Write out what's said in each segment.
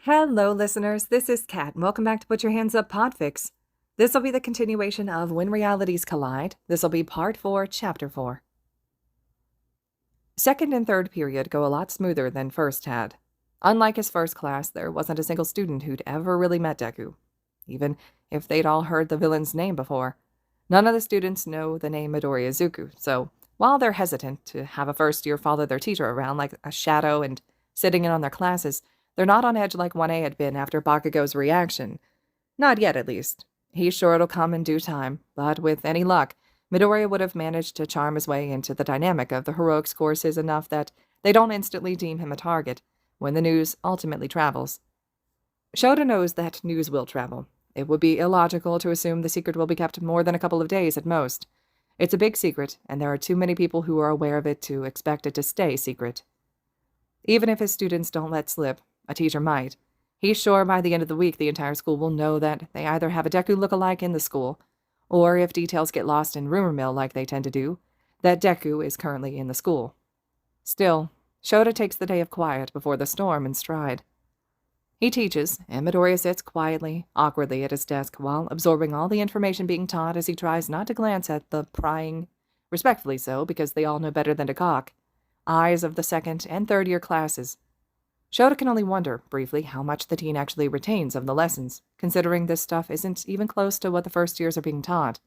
Hello, listeners. This is Kat, and welcome back to Put Your Hands Up Podfic. This will be the continuation of When Realities Collide. This will be Part 4, Chapter 4. Second and third period go a lot smoother than first had. Unlike his first class, there wasn't a single student who'd ever really met Deku, even if they'd all heard the villain's name before. None of the students know the name Midoriya Izuku, so while they're hesitant to have a first year follow their teacher around like a shadow and sitting in on their classes, they're not on edge like 1A had been after Bakugo's reaction. Not yet, at least. He's sure it'll come in due time, but with any luck, Midoriya would have managed to charm his way into the dynamic of the heroics courses enough that they don't instantly deem him a target when the news ultimately travels. Shota knows that news will travel. It would be illogical to assume the secret will be kept more than a couple of days at most. It's a big secret, and there are too many people who are aware of it to expect it to stay secret. Even if his students don't let slip, a teacher might. He's sure by the end of the week the entire school will know that they either have a Deku look-alike in the school, or if details get lost in rumor mill like they tend to do, that Deku is currently in the school. Still, Shota takes the day of quiet before the storm in stride. He teaches, and Midoriya sits quietly, awkwardly at his desk while absorbing all the information being taught as he tries not to glance at the prying, respectfully so because they all know better than to gawk, eyes of the second and third year classes. Shota can only wonder, briefly, how much the teen actually retains of the lessons, considering this stuff isn't even close to what the first years are being taught.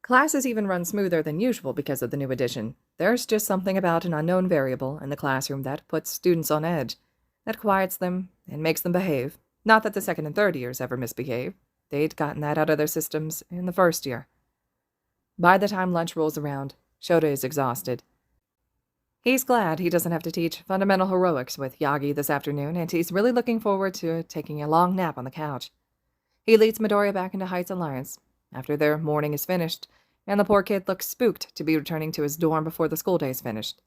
Classes even run smoother than usual because of the new addition. There's just something about an unknown variable in the classroom that puts students on edge, that quiets them and makes them behave. Not that the second and third years ever misbehave. They'd gotten that out of their systems in the first year. By the time lunch rolls around, Shota is exhausted. He's glad he doesn't have to teach fundamental heroics with Yagi this afternoon, and he's really looking forward to taking a long nap on the couch. He leads Midoriya back into Heights Alliance after their morning is finished, and the poor kid looks spooked to be returning to his dorm before the school day is finished.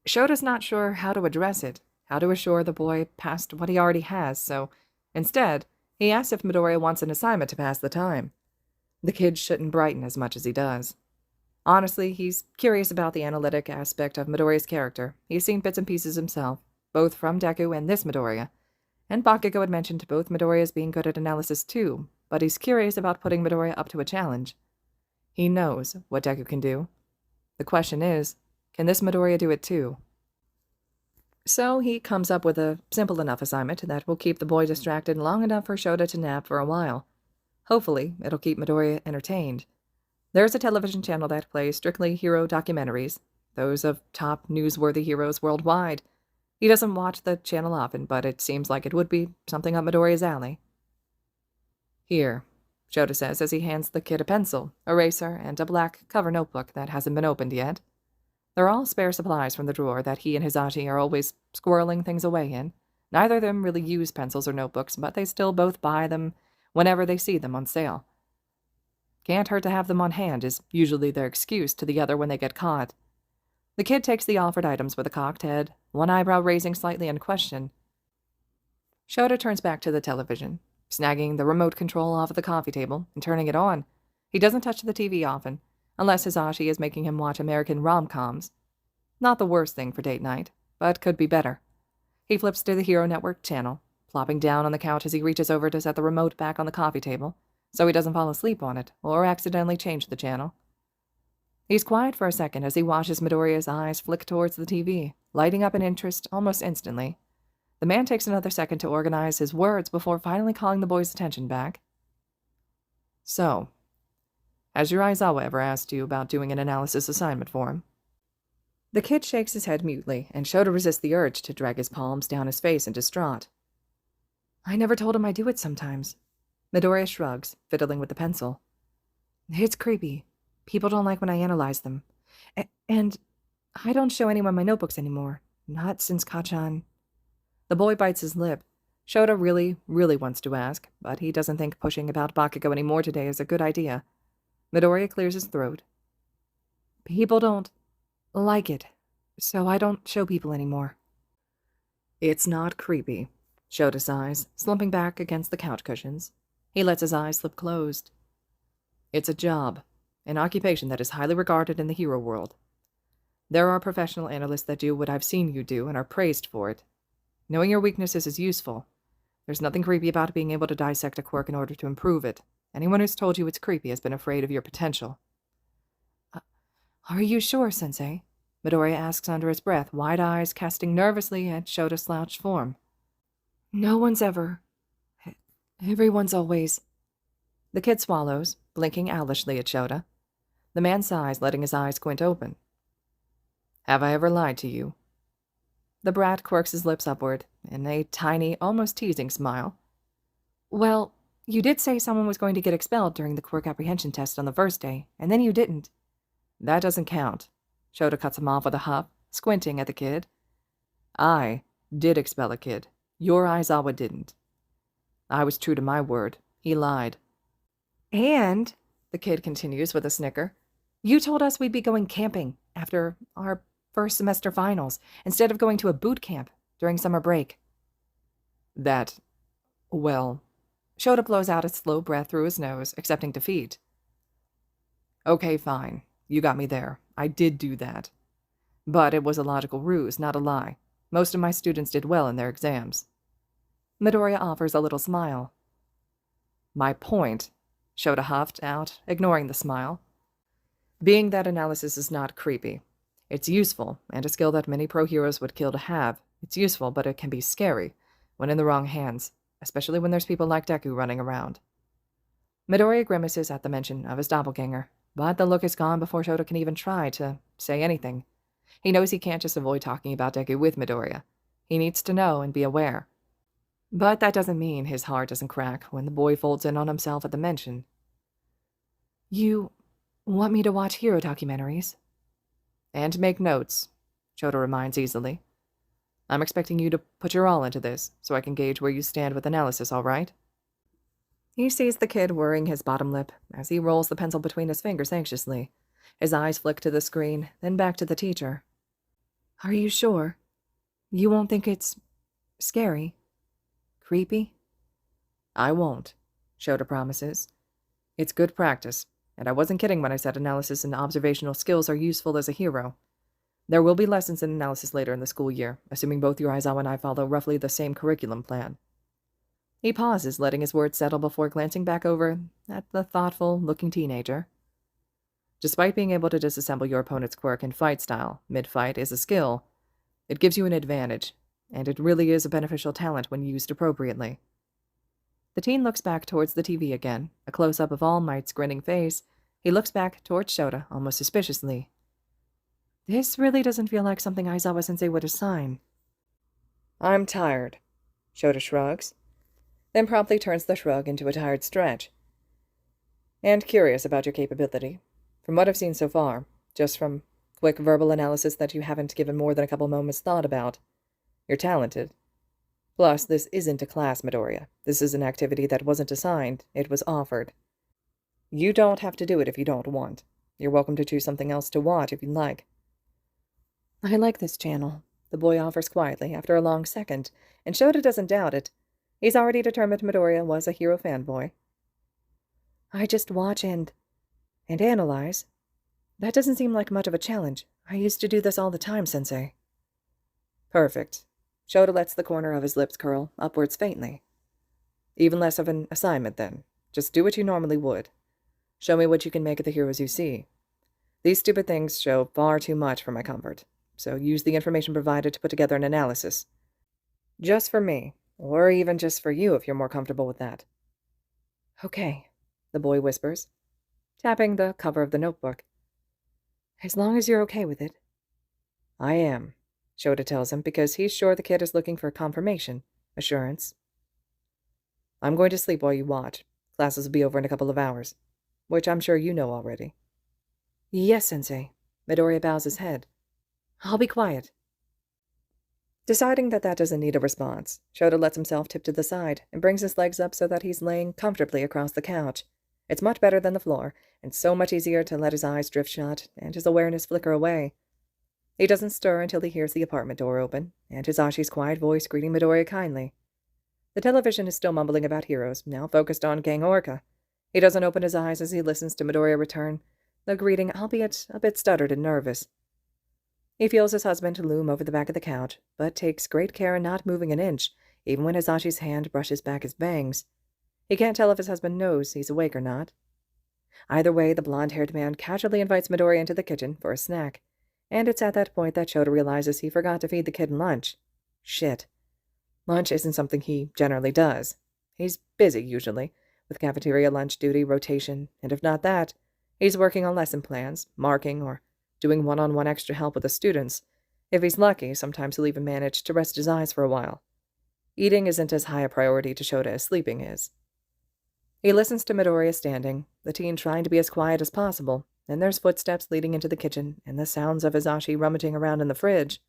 Shota's not sure how to address it, how to assure the boy past what he already has, so instead, he asks if Midoriya wants an assignment to pass the time. The kid shouldn't brighten as much as he does. Honestly, he's curious about the analytic aspect of Midoriya's character. He's seen bits and pieces himself, both from Deku and this Midoriya. And Bakugo had mentioned both Midoriya's being good at analysis too, but he's curious about putting Midoriya up to a challenge. He knows what Deku can do. The question is, can this Midoriya do it too? So he comes up with a simple enough assignment that will keep the boy distracted long enough for Shota to nap for a while. Hopefully, it'll keep Midoriya entertained. There's a television channel that plays strictly hero documentaries, those of top newsworthy heroes worldwide. He doesn't watch the channel often, but it seems like it would be something up Midoriya's alley. Here, Shota says as he hands the kid a pencil, eraser, and a black cover notebook that hasn't been opened yet. They're all spare supplies from the drawer that he and Hisashi are always squirreling things away in. Neither of them really use pencils or notebooks, but they still both buy them whenever they see them on sale. Can't hurt to have them on hand is usually their excuse to the other when they get caught. The kid takes the offered items with a cocked head, one eyebrow raising slightly in question. Shota turns back to the television, snagging the remote control off of the coffee table and turning it on. He doesn't touch the TV often, unless Hisashi is making him watch American rom-coms. Not the worst thing for date night, but could be better. He flips to the Hero Network channel, plopping down on the couch as he reaches over to set the remote back on the coffee table, so he doesn't fall asleep on it or accidentally change the channel. He's quiet for a second as he watches Midoriya's eyes flick towards the TV, lighting up in interest almost instantly. The man takes another second to organize his words before finally calling the boy's attention back. So, has your Aizawa ever asked you about doing an analysis assignment for him? The kid shakes his head mutely, and Shota resists the urge to drag his palms down his face in distraught. I never told him I do it sometimes. Midoriya shrugs, fiddling with the pencil. It's creepy. People don't like when I analyze them. And I don't show anyone my notebooks anymore. Not since Kachan. The boy bites his lip. Shota really, really wants to ask, but he doesn't think pushing about Bakugo anymore today is a good idea. Midoriya clears his throat. People don't like it, so I don't show people anymore. It's not creepy, Shota sighs, slumping back against the couch cushions. He lets his eyes slip closed. It's a job, an occupation that is highly regarded in the hero world. There are professional analysts that do what I've seen you do and are praised for it. Knowing your weaknesses is useful. There's nothing creepy about being able to dissect a quirk in order to improve it. Anyone who's told you it's creepy has been afraid of your potential. Are you sure, Sensei? Midoriya asks under his breath, wide eyes casting nervously at Shota's slouched form. No one's ever. Everyone's always. The kid swallows, blinking owlishly at Shota. The man sighs, letting his eyes squint open. Have I ever lied to you? The brat quirks his lips upward, in a tiny, almost teasing smile. Well, you did say someone was going to get expelled during the quirk apprehension test on the first day, and then you didn't. That doesn't count. Shota cuts him off with a huff, squinting at the kid. I did expel a kid. Your Aizawa didn't. I was true to my word. He lied. And, the kid continues with a snicker, you told us we'd be going camping after our first semester finals, instead of going to a boot camp during summer break. Well, Shota blows out a slow breath through his nose, accepting defeat. Okay, fine. You got me there. I did do that. But it was a logical ruse, not a lie. Most of my students did well in their exams. Midoriya offers a little smile. My point, Shota huffed out, ignoring the smile, being that analysis is not creepy. It's useful, and a skill that many pro heroes would kill to have. It's useful, but it can be scary when in the wrong hands, especially when there's people like Deku running around. Midoriya grimaces at the mention of his doppelganger, but the look is gone before Shota can even try to say anything. He knows he can't just avoid talking about Deku with Midoriya. He needs to know and be aware. But that doesn't mean his heart doesn't crack when the boy folds in on himself at the mention. You want me to watch hero documentaries? And make notes, Shota reminds easily. I'm expecting you to put your all into this, so I can gauge where you stand with analysis, all right? He sees the kid worrying his bottom lip as he rolls the pencil between his fingers anxiously. His eyes flick to the screen, then back to the teacher. Are you sure? You won't think it's scary? Creepy? I won't, Shota promises. It's good practice, and I wasn't kidding when I said analysis and observational skills are useful as a hero. There will be lessons in analysis later in the school year, assuming both your Aizawa and I follow roughly the same curriculum plan. He pauses, letting his words settle before glancing back over at the thoughtful-looking teenager. Despite being able to disassemble your opponent's quirk and fight style mid-fight is a skill, it gives you an advantage, and it really is a beneficial talent when used appropriately. The teen looks back towards the TV again, a close-up of All Might's grinning face. He looks back towards Shota, almost suspiciously. This really doesn't feel like something Aizawa-sensei would assign. I'm tired, Shota shrugs, then promptly turns the shrug into a tired stretch. And curious about your capability. From what I've seen so far, just from quick verbal analysis that you haven't given more than a couple moments thought about, you're talented. Plus, this isn't a class, Midoriya. This is an activity that wasn't assigned, it was offered. You don't have to do it if you don't want. You're welcome to choose something else to watch if you'd like. I like this channel, the boy offers quietly after a long second, and Shota doesn't doubt it. He's already determined Midoriya was a hero fanboy. I just watch and analyze. That doesn't seem like much of a challenge. I used to do this all the time, Sensei. Perfect. Shota lets the corner of his lips curl upwards faintly. Even less of an assignment, then. Just do what you normally would. Show me what you can make of the heroes you see. These stupid things show far too much for my comfort, so use the information provided to put together an analysis. Just for me, or even just for you if you're more comfortable with that. Okay, the boy whispers, tapping the cover of the notebook. As long as you're okay with it. I am, Shota tells him, because he's sure the kid is looking for confirmation, assurance. I'm going to sleep while you watch. Classes will be over in a couple of hours, which I'm sure you know already. Yes, Sensei. Midoriya bows his head. I'll be quiet. Deciding that doesn't need a response, Shota lets himself tip to the side and brings his legs up so that he's laying comfortably across the couch. It's much better than the floor, and so much easier to let his eyes drift shut and his awareness flicker away. He doesn't stir until he hears the apartment door open, and Hisashi's quiet voice greeting Midoriya kindly. The television is still mumbling about heroes, now focused on Gang Orca. He doesn't open his eyes as he listens to Midoriya return, the greeting albeit a bit stuttered and nervous. He feels his husband loom over the back of the couch, but takes great care in not moving an inch, even when Hisashi's hand brushes back his bangs. He can't tell if his husband knows he's awake or not. Either way, the blonde-haired man casually invites Midoriya into the kitchen for a snack, and it's at that point that Shota realizes he forgot to feed the kid lunch. Shit. Lunch isn't something he generally does. He's busy, usually, with cafeteria lunch duty, rotation, and if not that, he's working on lesson plans, marking, or doing one-on-one extra help with the students. If he's lucky, sometimes he'll even manage to rest his eyes for a while. Eating isn't as high a priority to Shota as sleeping is. He listens to Midoriya standing, the teen trying to be as quiet as possible, and there's footsteps leading into the kitchen and the sounds of Hisashi rummaging around in the fridge.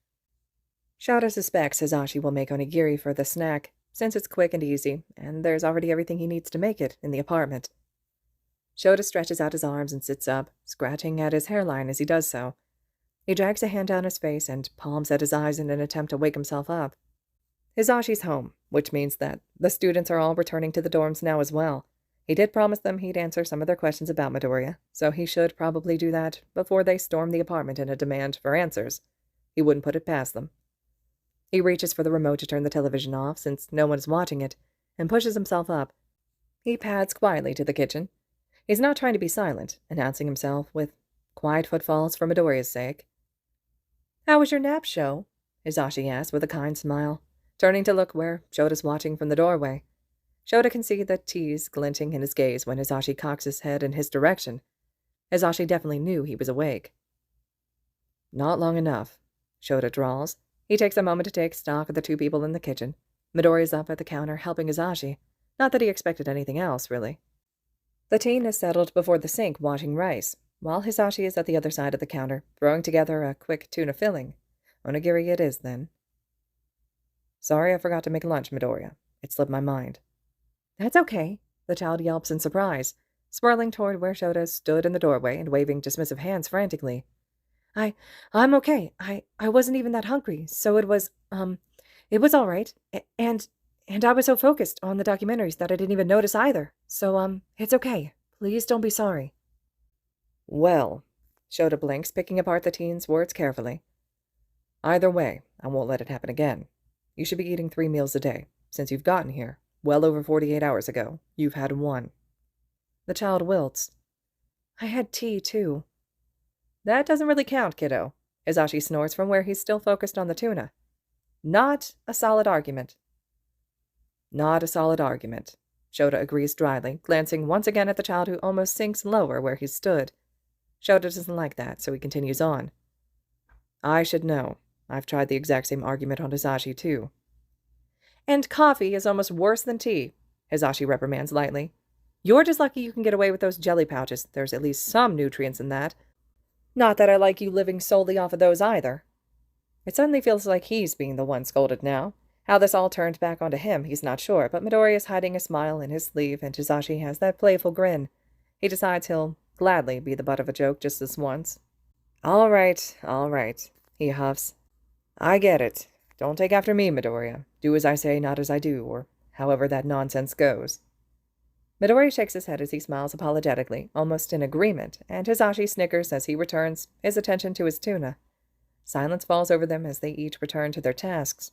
Shota suspects Hisashi will make onigiri for the snack, since it's quick and easy, and there's already everything he needs to make it in the apartment. Shota stretches out his arms and sits up, scratching at his hairline as he does so. He drags a hand down his face and palms at his eyes in an attempt to wake himself up. Hisashi's home, which means that the students are all returning to the dorms now as well. He did promise them he'd answer some of their questions about Midoriya, so he should probably do that before they storm the apartment in a demand for answers. He wouldn't put it past them. He reaches for the remote to turn the television off, since no one is watching it, and pushes himself up. He pads quietly to the kitchen. He's not trying to be silent, announcing himself with quiet footfalls for Midoriya's sake. "How was your nap, Sho?" Hisashi asks with a kind smile, turning to look where Shota's watching from the doorway. Shota can see the tease glinting in his gaze when Hisashi cocks his head in his direction. Hisashi definitely knew he was awake. "Not long enough," Shota drawls. He takes a moment to take stock of the two people in the kitchen. Midoriya's up at the counter helping Hisashi. Not that he expected anything else, really. The teen is settled before the sink washing rice, while Hisashi is at the other side of the counter, throwing together a quick tuna filling. Onigiri it is, then. "Sorry I forgot to make lunch, Midoriya. It slipped my mind." "That's okay," the child yelps in surprise, swirling toward where Shota stood in the doorway and waving dismissive hands frantically. I'm okay. I wasn't even that hungry, so it was all right. And I was so focused on the documentaries that I didn't even notice either. So, it's okay. Please don't be sorry." "Well," Shota blinks, picking apart the teen's words carefully. "Either way, I won't let it happen again. You should be eating 3 meals a day. Since you've gotten here, well over 48 hours ago, you've had 1. The child wilts. "I had tea, too." "That doesn't really count, kiddo." Hisashi snores from where he's still focused on the tuna. "Not a solid argument." "Not a solid argument," Shota agrees dryly, glancing once again at the child who almost sinks lower where he stood. Shota doesn't like that, so he continues on. "I should know. I've tried the exact same argument on Hisashi, too." "And coffee is almost worse than tea," Hisashi reprimands lightly. "You're just lucky you can get away with those jelly pouches. There's at least some nutrients in that. Not that I like you living solely off of those either." It suddenly feels like he's being the one scolded now. How this all turned back onto him, he's not sure, but Midoriya is hiding a smile in his sleeve, and Hisashi has that playful grin. He decides he'll gladly be the butt of a joke just this once. All right, he huffs. "I get it. Don't take after me, Midoriya. Do as I say, not as I do, or however that nonsense goes." Midoriya shakes his head as he smiles apologetically, almost in agreement, and Hisashi snickers as he returns his attention to his tuna. Silence falls over them as they each return to their tasks.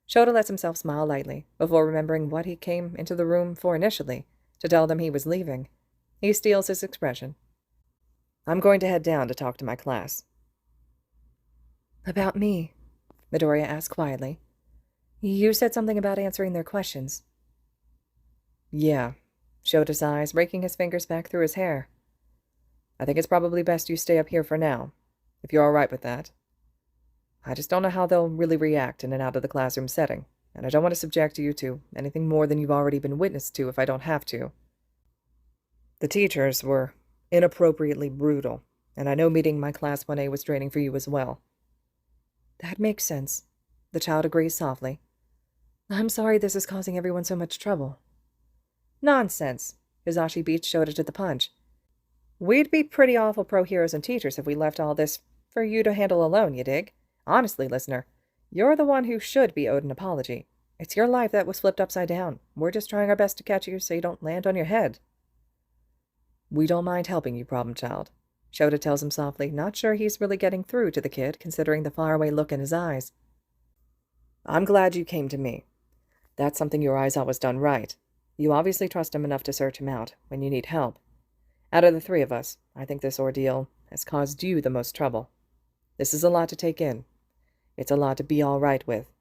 Shota lets himself smile lightly, before remembering what he came into the room for initially, to tell them he was leaving. He steals his expression. "I'm going to head down to talk to my class." "About me?" Midoriya asked quietly. "You said something about answering their questions." "Yeah," Shota sighs, raking his fingers back through his hair. "I think it's probably best you stay up here for now, if you're all right with that. I just don't know how they'll really react in and out of the classroom setting, and I don't want to subject you to anything more than you've already been witness to if I don't have to. The teachers were inappropriately brutal, and I know meeting my class 1A was draining for you as well." "That makes sense," the child agrees softly. "I'm sorry this is causing everyone so much trouble." "Nonsense," Hisashi beats Shota to the punch. "We'd be pretty awful pro-heroes and teachers if we left all this for you to handle alone, you dig? Honestly, listener, you're the one who should be owed an apology. It's your life that was flipped upside down. We're just trying our best to catch you so you don't land on your head." "We don't mind helping you, problem child. Shota tells him softly, not sure he's really getting through to the kid, considering the faraway look in his eyes. I'm glad you came to me. That's something your Aizawa's done right. You obviously trust him enough to search him out when you need help. Out of the three of us, I think this ordeal has caused you the most trouble. This is a lot to take in. It's a lot to be all right with.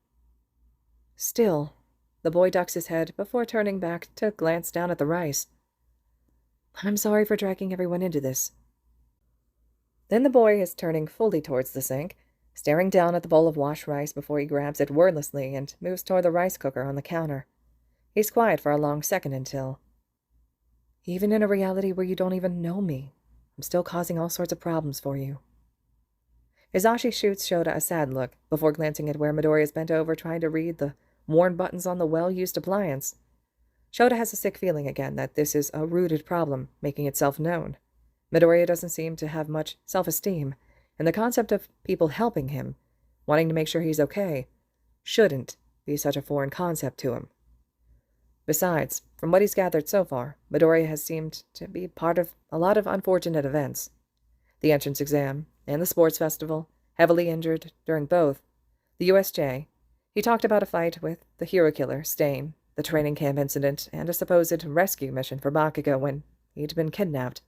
Still, the boy ducks his head before turning back to glance down at the rice. I'm sorry for dragging everyone into this. Then the boy is turning fully towards the sink, staring down at the bowl of washed rice before he grabs it wordlessly and moves toward the rice cooker on the counter. He's quiet for a long second until... Even in a reality where you don't even know me, I'm still causing all sorts of problems for you. Hisashi shoots Shota a sad look before glancing at where Midoriya is bent over trying to read the worn buttons on the well-used appliance. Shota has a sick feeling again that this is a rooted problem making itself known. Midoriya doesn't seem to have much self-esteem, and the concept of people helping him, wanting to make sure he's okay, shouldn't be such a foreign concept to him. Besides, from what he's gathered so far, Midoriya has seemed to be part of a lot of unfortunate events. The entrance exam and the sports festival, heavily injured during both, the USJ. He talked about a fight with the hero killer, Stain, the training camp incident, and a supposed rescue mission for Bakugo when he'd been kidnapped.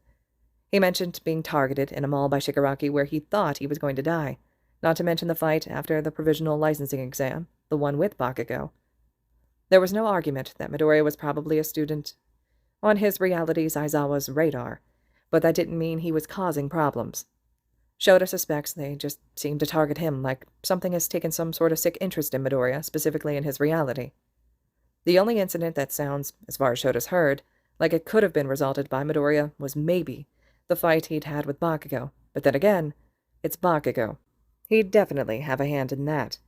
He mentioned being targeted in a mall by Shigaraki where he thought he was going to die, not to mention the fight after the provisional licensing exam, the one with Bakugo. There was no argument that Midoriya was probably a student on his reality's Aizawa's radar, but that didn't mean he was causing problems. Shota suspects they just seem to target him like something has taken some sort of sick interest in Midoriya, specifically in his reality. The only incident that sounds, as far as Shota's heard, like it could have been resulted by Midoriya was maybe the fight he'd had with Bakugo, but then again, it's Bakugo. He'd definitely have a hand in that.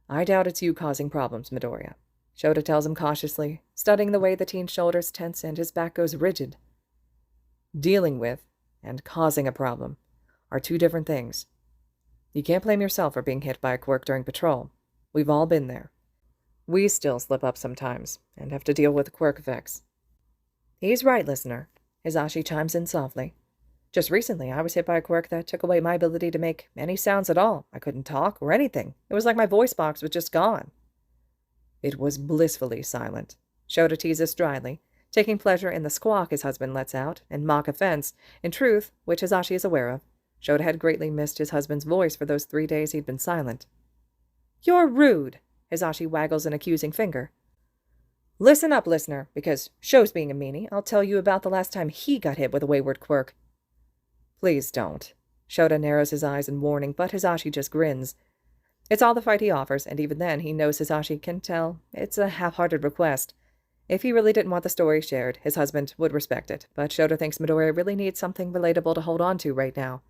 I doubt it's you causing problems, Midoriya, Shota tells him cautiously, studying the way the teen's shoulders tense and his back goes rigid. Dealing with and causing a problem are two different things. You can't blame yourself for being hit by a quirk during patrol. We've all been there. We still slip up sometimes and have to deal with quirk effects. He's right, listener, Hisashi chimes in softly. Just recently, I was hit by a quirk that took away my ability to make any sounds at all. I couldn't talk or anything. It was like my voice box was just gone. It was blissfully silent, Shota teases dryly, taking pleasure in the squawk his husband lets out, and mock offense, in truth, which Hisashi is aware of. Shota had greatly missed his husband's voice for those 3 days he'd been silent. You're rude, Hisashi waggles an accusing finger. Listen up, listener, because Sho's being a meanie. I'll tell you about the last time he got hit with a wayward quirk. Please don't. Shota narrows his eyes in warning, but Hisashi just grins. It's all the fight he offers, and even then he knows Hisashi can tell it's a half-hearted request. If he really didn't want the story shared, his husband would respect it, but Shota thinks Midoriya really needs something relatable to hold on to right now.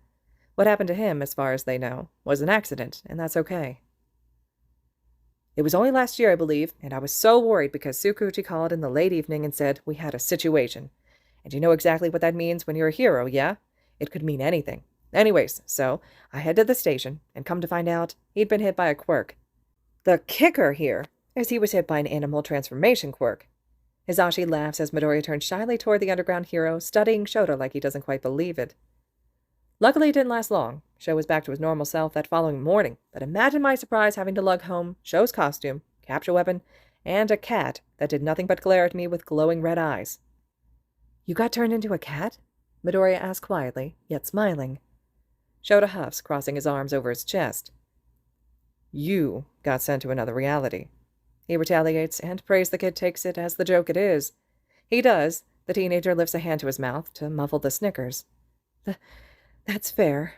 What happened to him, as far as they know, was an accident, and that's okay. It was only last year, I believe, and I was so worried because Tsukuchi called in the late evening and said we had a situation. And you know exactly what that means when you're a hero, yeah? It could mean anything. Anyways, so I head to the station, and come to find out, he'd been hit by a quirk. The kicker here is he was hit by an animal transformation quirk. Hisashi laughs as Midoriya turns shyly toward the underground hero, studying Shota like he doesn't quite believe it. Luckily, it didn't last long. Sho was back to his normal self that following morning, but imagine my surprise having to lug home Sho's costume, capture weapon, and a cat that did nothing but glare at me with glowing red eyes. You got turned into a cat? Midoriya asked quietly, yet smiling. Shota huffs, crossing his arms over his chest. You got sent to another reality. He retaliates, and prays the kid takes it as the joke it is. He does. The teenager lifts a hand to his mouth to muffle the snickers. That's fair.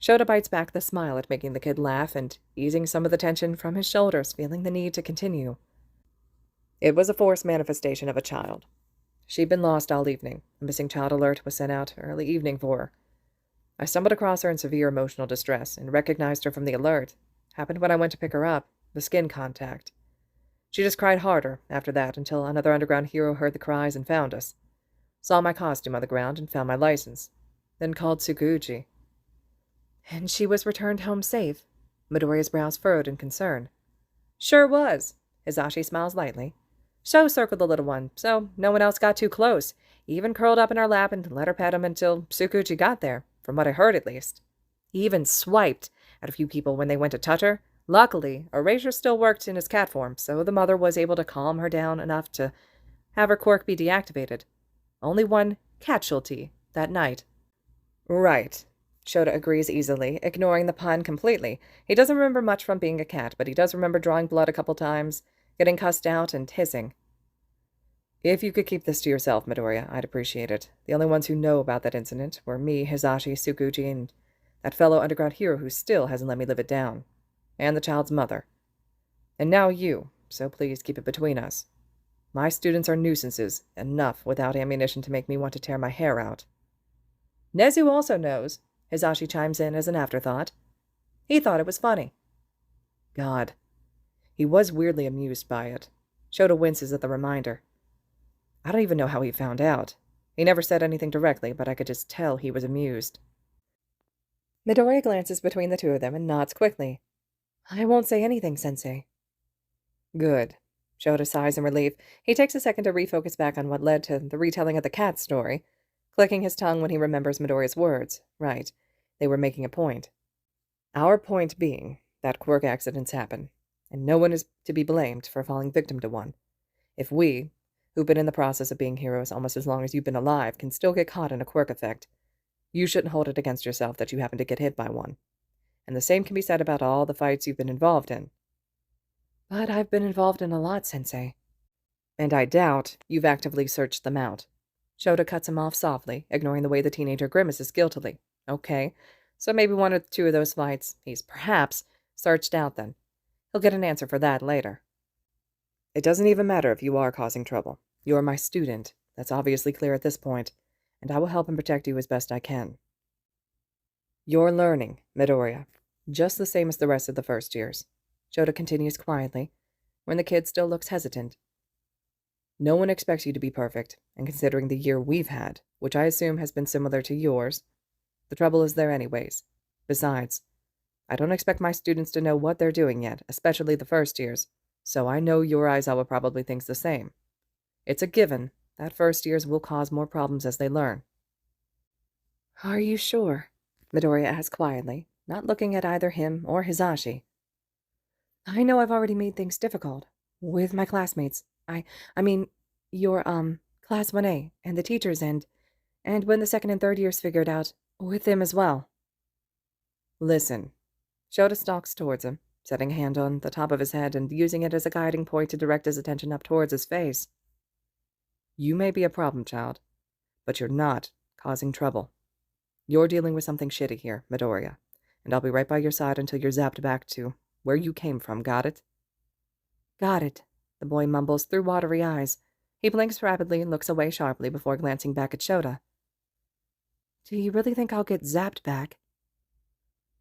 Shota bites back the smile at making the kid laugh and easing some of the tension from his shoulders, feeling the need to continue. It was a forced manifestation of a child. She'd been lost all evening. A missing child alert was sent out early evening for her. I stumbled across her in severe emotional distress and recognized her from the alert. Happened when I went to pick her up, the skin contact. She just cried harder after that until another underground hero heard the cries and found us. Saw my costume on the ground and found my license. Then called Tsukuchi. And she was returned home safe? Midoriya's brows furrowed in concern. Sure was. Hisashi smiles lightly. Sho circled the little one, so no one else got too close. He even curled up in her lap and let her pet him until Tsukuchi got there, from what I heard at least. He even swiped at a few people when they went to touch her. Luckily, Erasure still worked in his cat form, so the mother was able to calm her down enough to have her quirk be deactivated. Only one casualty that night. Right. Shota agrees easily, ignoring the pun completely. He doesn't remember much from being a cat, but he does remember drawing blood a couple times, getting cussed out, and hissing. If you could keep this to yourself, Midoriya, I'd appreciate it. The only ones who know about that incident were me, Hisashi, Tsukuchi, and that fellow underground hero who still hasn't let me live it down. And the child's mother. And now you, so please keep it between us. My students are nuisances, enough without ammunition to make me want to tear my hair out. Nezu also knows, Hisashi chimes in as an afterthought. He thought it was funny. God. He was weirdly amused by it. Shota winces at the reminder. I don't even know how he found out. He never said anything directly, but I could just tell he was amused. Midoriya glances between the two of them and nods quickly. I won't say anything, Sensei. Good. Shota sighs in relief. He takes a second to refocus back on what led to the retelling of the cat story, clicking his tongue when he remembers Midoriya's words. Right. They were making a point. Our point being that quirk accidents happen, and no one is to be blamed for falling victim to one. If we, who've been in the process of being heroes almost as long as you've been alive, can still get caught in a quirk effect, you shouldn't hold it against yourself that you happen to get hit by one. And the same can be said about all the fights you've been involved in. But I've been involved in a lot, Sensei. And I doubt you've actively searched them out. Shota cuts him off softly, ignoring the way the teenager grimaces guiltily. Okay, so maybe one or two of those fights he's perhaps searched out then. He'll get an answer for that later. It doesn't even matter if you are causing trouble. You're my student. That's obviously clear at this point, and I will help and protect you as best I can. You're learning, Midoriya, just the same as the rest of the first years. Shota continues quietly, when the kid still looks hesitant. No one expects you to be perfect, and considering the year we've had, which I assume has been similar to yours, the trouble is there anyways. Besides, I don't expect my students to know what they're doing yet, especially the first years, so I know your Aizawa probably thinks the same. It's a given that first years will cause more problems as they learn. Are you sure? Midoriya asks quietly, not looking at either him or Hisashi. I know I've already made things difficult. With my classmates. I mean, your, Class 1A, and the teachers, and when the second and third years figured out, with them as well. Listen. Shota stalks towards him, setting a hand on the top of his head and using it as a guiding point to direct his attention up towards his face. You may be a problem child, but you're not causing trouble. You're dealing with something shitty here, Midoriya, and I'll be right by your side until you're zapped back to where you came from, got it? Got it, the boy mumbles through watery eyes. He blinks rapidly and looks away sharply before glancing back at Shota. Do you really think I'll get zapped back?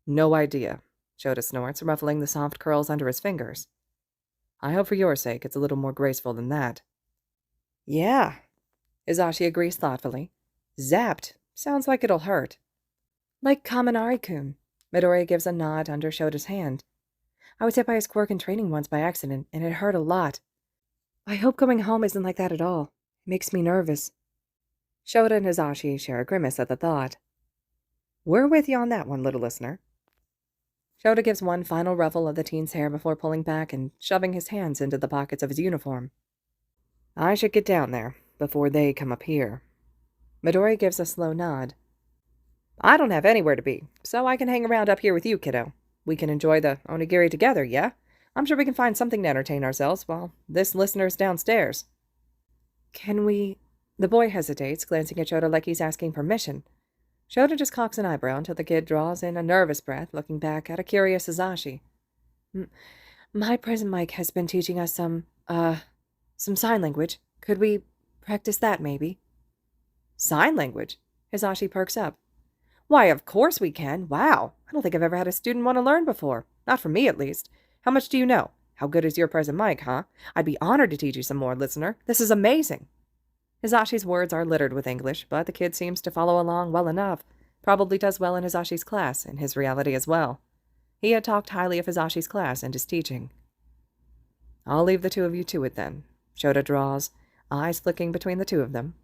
No idea, Shota snorts, ruffling the soft curls under his fingers. I hope for your sake it's a little more graceful than that. Yeah, Hisashi agrees thoughtfully. Zapped sounds like it'll hurt. Like Kaminari-kun. Midoriya gives a nod under Shota's hand. I was hit by his quirk in training once by accident, and it hurt a lot. I hope going home isn't like that at all. It makes me nervous. Shota and Hisashi share a grimace at the thought. We're with you on that one, little listener. Shota gives one final ruffle of the teen's hair before pulling back and shoving his hands into the pockets of his uniform. I should get down there before they come up here. Midoriya gives a slow nod. I don't have anywhere to be, so I can hang around up here with you, kiddo. We can enjoy the onigiri together, yeah? I'm sure we can find something to entertain ourselves while this listener's downstairs. Can we... The boy hesitates, glancing at Shota like he's asking permission. Shota just cocks an eyebrow until the kid draws in a nervous breath, looking back at a curious Hisashi. My present mic has been teaching us some sign language. Could we practice that, maybe? Sign language? Hisashi perks up. Why, of course we can. Wow. I don't think I've ever had a student want to learn before. Not from me, at least. How much do you know? How good is your present mic, huh? I'd be honored to teach you some more, listener. This is amazing. Hisashi's words are littered with English, but the kid seems to follow along well enough. Probably does well in Hisashi's class, in his reality as well. He had talked highly of Hisashi's class and his teaching. I'll leave the two of you to it, then. Shota draws, eyes flicking between the two of them.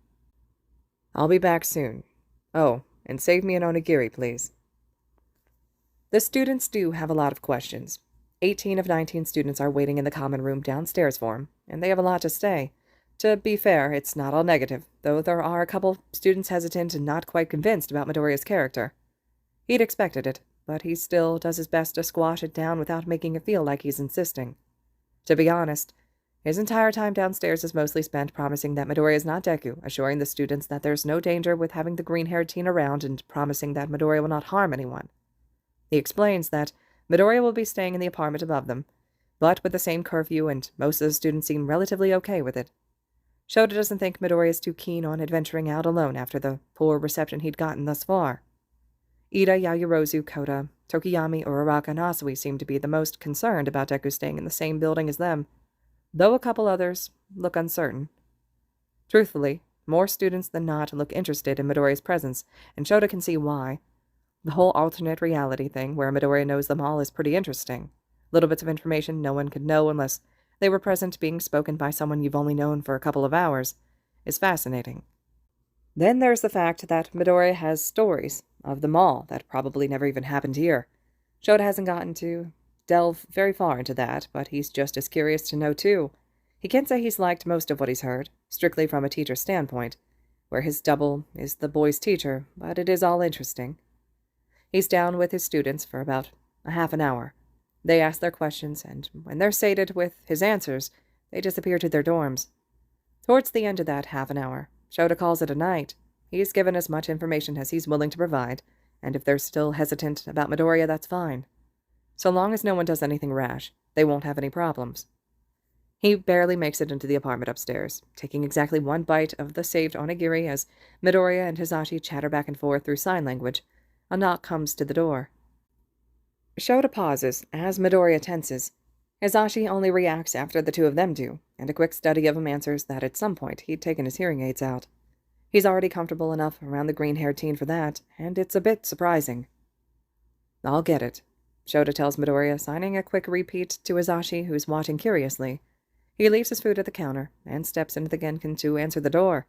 I'll be back soon. Oh, and save me an onigiri, please. The students do have a lot of questions. 18 of 19 students are waiting in the common room downstairs for him, and they have a lot to say. To be fair, it's not all negative, though there are a couple students hesitant and not quite convinced about Midoriya's character. He'd expected it, but he still does his best to squash it down without making it feel like he's insisting. To be honest, his entire time downstairs is mostly spent promising that Midoriya is not Deku, assuring the students that there's no danger with having the green-haired teen around, and promising that Midoriya will not harm anyone. He explains that Midoriya will be staying in the apartment above them, but with the same curfew, and most of the students seem relatively okay with it. Shota doesn't think Midoriya is too keen on adventuring out alone after the poor reception he'd gotten thus far. Ida, Yayorozu, Kota, Tokiyami, Uraraka, and Asui seem to be the most concerned about Deku staying in the same building as them, though a couple others look uncertain. Truthfully, more students than not look interested in Midoriya's presence, and Shota can see why. The whole alternate reality thing, where Midoriya knows them all, is pretty interesting. Little bits of information no one could know unless they were present, being spoken by someone you've only known for a couple of hours, is fascinating. Then there's the fact that Midoriya has stories of them all that probably never even happened here. Shota hasn't gotten to delve very far into that, but he's just as curious to know too. He can't say he's liked most of what he's heard, strictly from a teacher's standpoint, where his double is the boy's teacher, but it is all interesting. He's down with his students for about a half an hour. They ask their questions, and when they're sated with his answers, they disappear to their dorms. Towards the end of that half an hour, Shota calls it a night. He's given as much information as he's willing to provide, and if they're still hesitant about Midoriya, that's fine. So long as no one does anything rash, they won't have any problems. He barely makes it into the apartment upstairs, taking exactly one bite of the saved onigiri as Midoriya and Hisashi chatter back and forth through sign language. A knock comes to the door. Shota pauses as Midoriya tenses. Hisashi only reacts after the two of them do, and a quick study of him answers that at some point he'd taken his hearing aids out. He's already comfortable enough around the green-haired teen for that, and it's a bit surprising. "I'll get it," Shota tells Midoriya, signing a quick repeat to Hisashi, who's watching curiously. He leaves his food at the counter and steps into the Genkin to answer the door.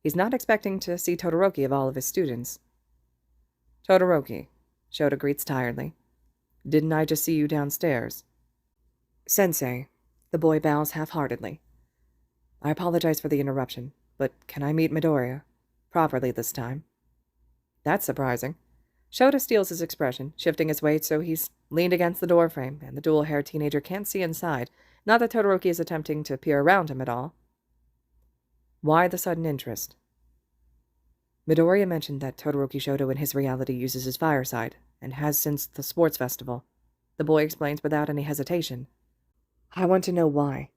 He's not expecting to see Todoroki of all of his students. "Todoroki," Shota greets tiredly. "Didn't I just see you downstairs?" "Sensei," the boy bows half-heartedly. "I apologize for the interruption, but can I meet Midoriya? Properly this time." That's surprising. Shota steals his expression, shifting his weight so he's leaned against the doorframe, and the dual-haired teenager can't see inside, not that Todoroki is attempting to peer around him at all. "Why the sudden interest?" Midoriya mentioned that Todoroki Shota in his reality uses his fireside, and has since the sports festival. The boy explains without any hesitation. "I want to know why.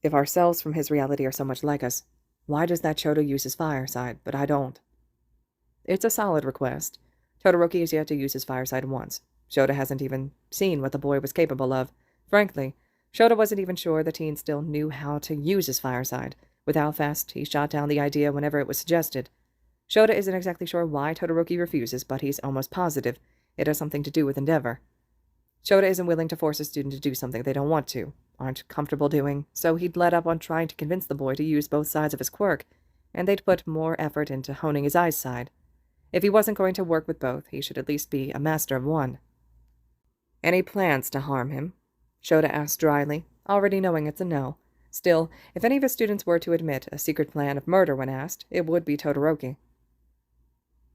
If ourselves from his reality are so much like us, why does that Shota use his fireside, but I don't?" It's a solid request. Todoroki has yet to use his fireside once. Shota hasn't even seen what the boy was capable of. Frankly, Shota wasn't even sure the teen still knew how to use his fireside, with how fast he shot down the idea whenever it was suggested. Shota isn't exactly sure why Todoroki refuses, but he's almost positive it has something to do with endeavor. Shota isn't willing to force a student to do something they don't want to, aren't comfortable doing, so he'd let up on trying to convince the boy to use both sides of his quirk, and they'd put more effort into honing his eyes side. If he wasn't going to work with both, he should at least be a master of one. "Any plans to harm him?" Shota asks dryly, already knowing it's a no. Still, if any of his students were to admit a secret plan of murder when asked, it would be Todoroki.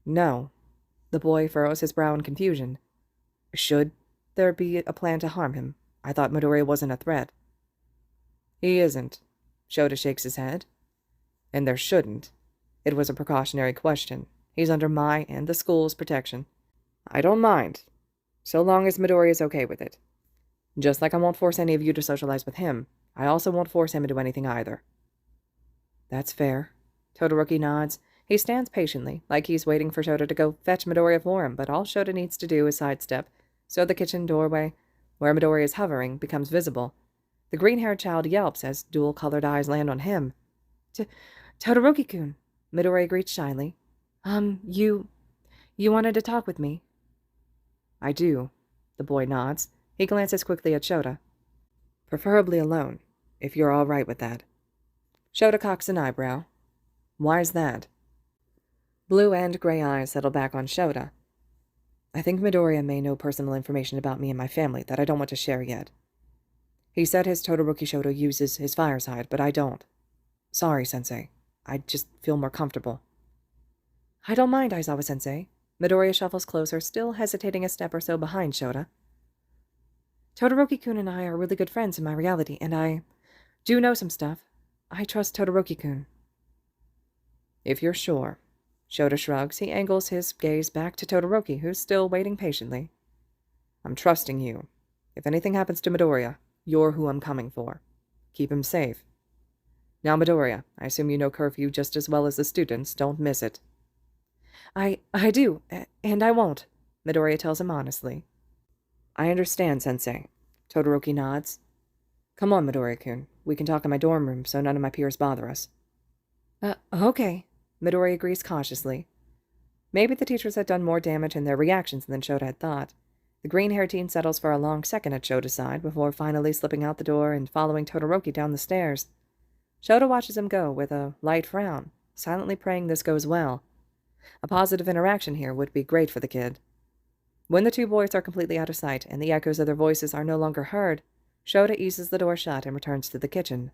"No." The boy furrows his brow in confusion. "Should there be a plan to harm him? I thought Midoriya wasn't a threat." "He isn't." Shota shakes his head. "And there shouldn't. It was a precautionary question. He's under my and the school's protection. I don't mind, so long as Midoriya's okay with it. Just like I won't force any of you to socialize with him, I also won't force him into anything either." "That's fair." Todoroki nods. He stands patiently, like he's waiting for Shota to go fetch Midoriya for him, but all Shota needs to do is sidestep, so the kitchen doorway, where Midoriya is hovering, becomes visible. The green-haired child yelps as dual-colored eyes land on him. "Todoroki-kun," Midoriya greets shyly. You wanted to talk with me?" "I do." The boy nods. He glances quickly at Shota. "Preferably alone, if you're all right with that." Shota cocks an eyebrow. "Why's that?" Blue and gray eyes settle back on Shota. I think Midoriya may know personal information about me and my family that I don't want to share yet. He said his Todoroki Shota uses his fire side, but I don't. Sorry, Sensei. I just feel more comfortable. I don't mind, Aizawa-sensei. Midoriya shuffles closer, still hesitating a step or so behind Shota. Todoroki-kun and I are really good friends in my reality, and I do know some stuff. I trust Todoroki-kun. If you're sure. Shota shrugs. He angles his gaze back to Todoroki, who's still waiting patiently. I'm trusting you. If anything happens to Midoriya, you're who I'm coming for. Keep him safe. Now, Midoriya, I assume you know curfew just as well as the students. Don't miss it. I do, and I won't, Midoriya tells him honestly. I understand, Sensei. Todoroki nods. Come on, Midoriya-kun. We can talk in my dorm room so none of my peers bother us. Okay, Midoriya agrees cautiously. Maybe the teachers had done more damage in their reactions than Shota had thought. The green-haired teen settles for a long second at Shota's side before finally slipping out the door and following Todoroki down the stairs. Shota watches him go with a light frown, silently praying this goes well. A positive interaction here would be great for the kid. When the two boys are completely out of sight and the echoes of their voices are no longer heard, Shota eases the door shut and returns to the kitchen.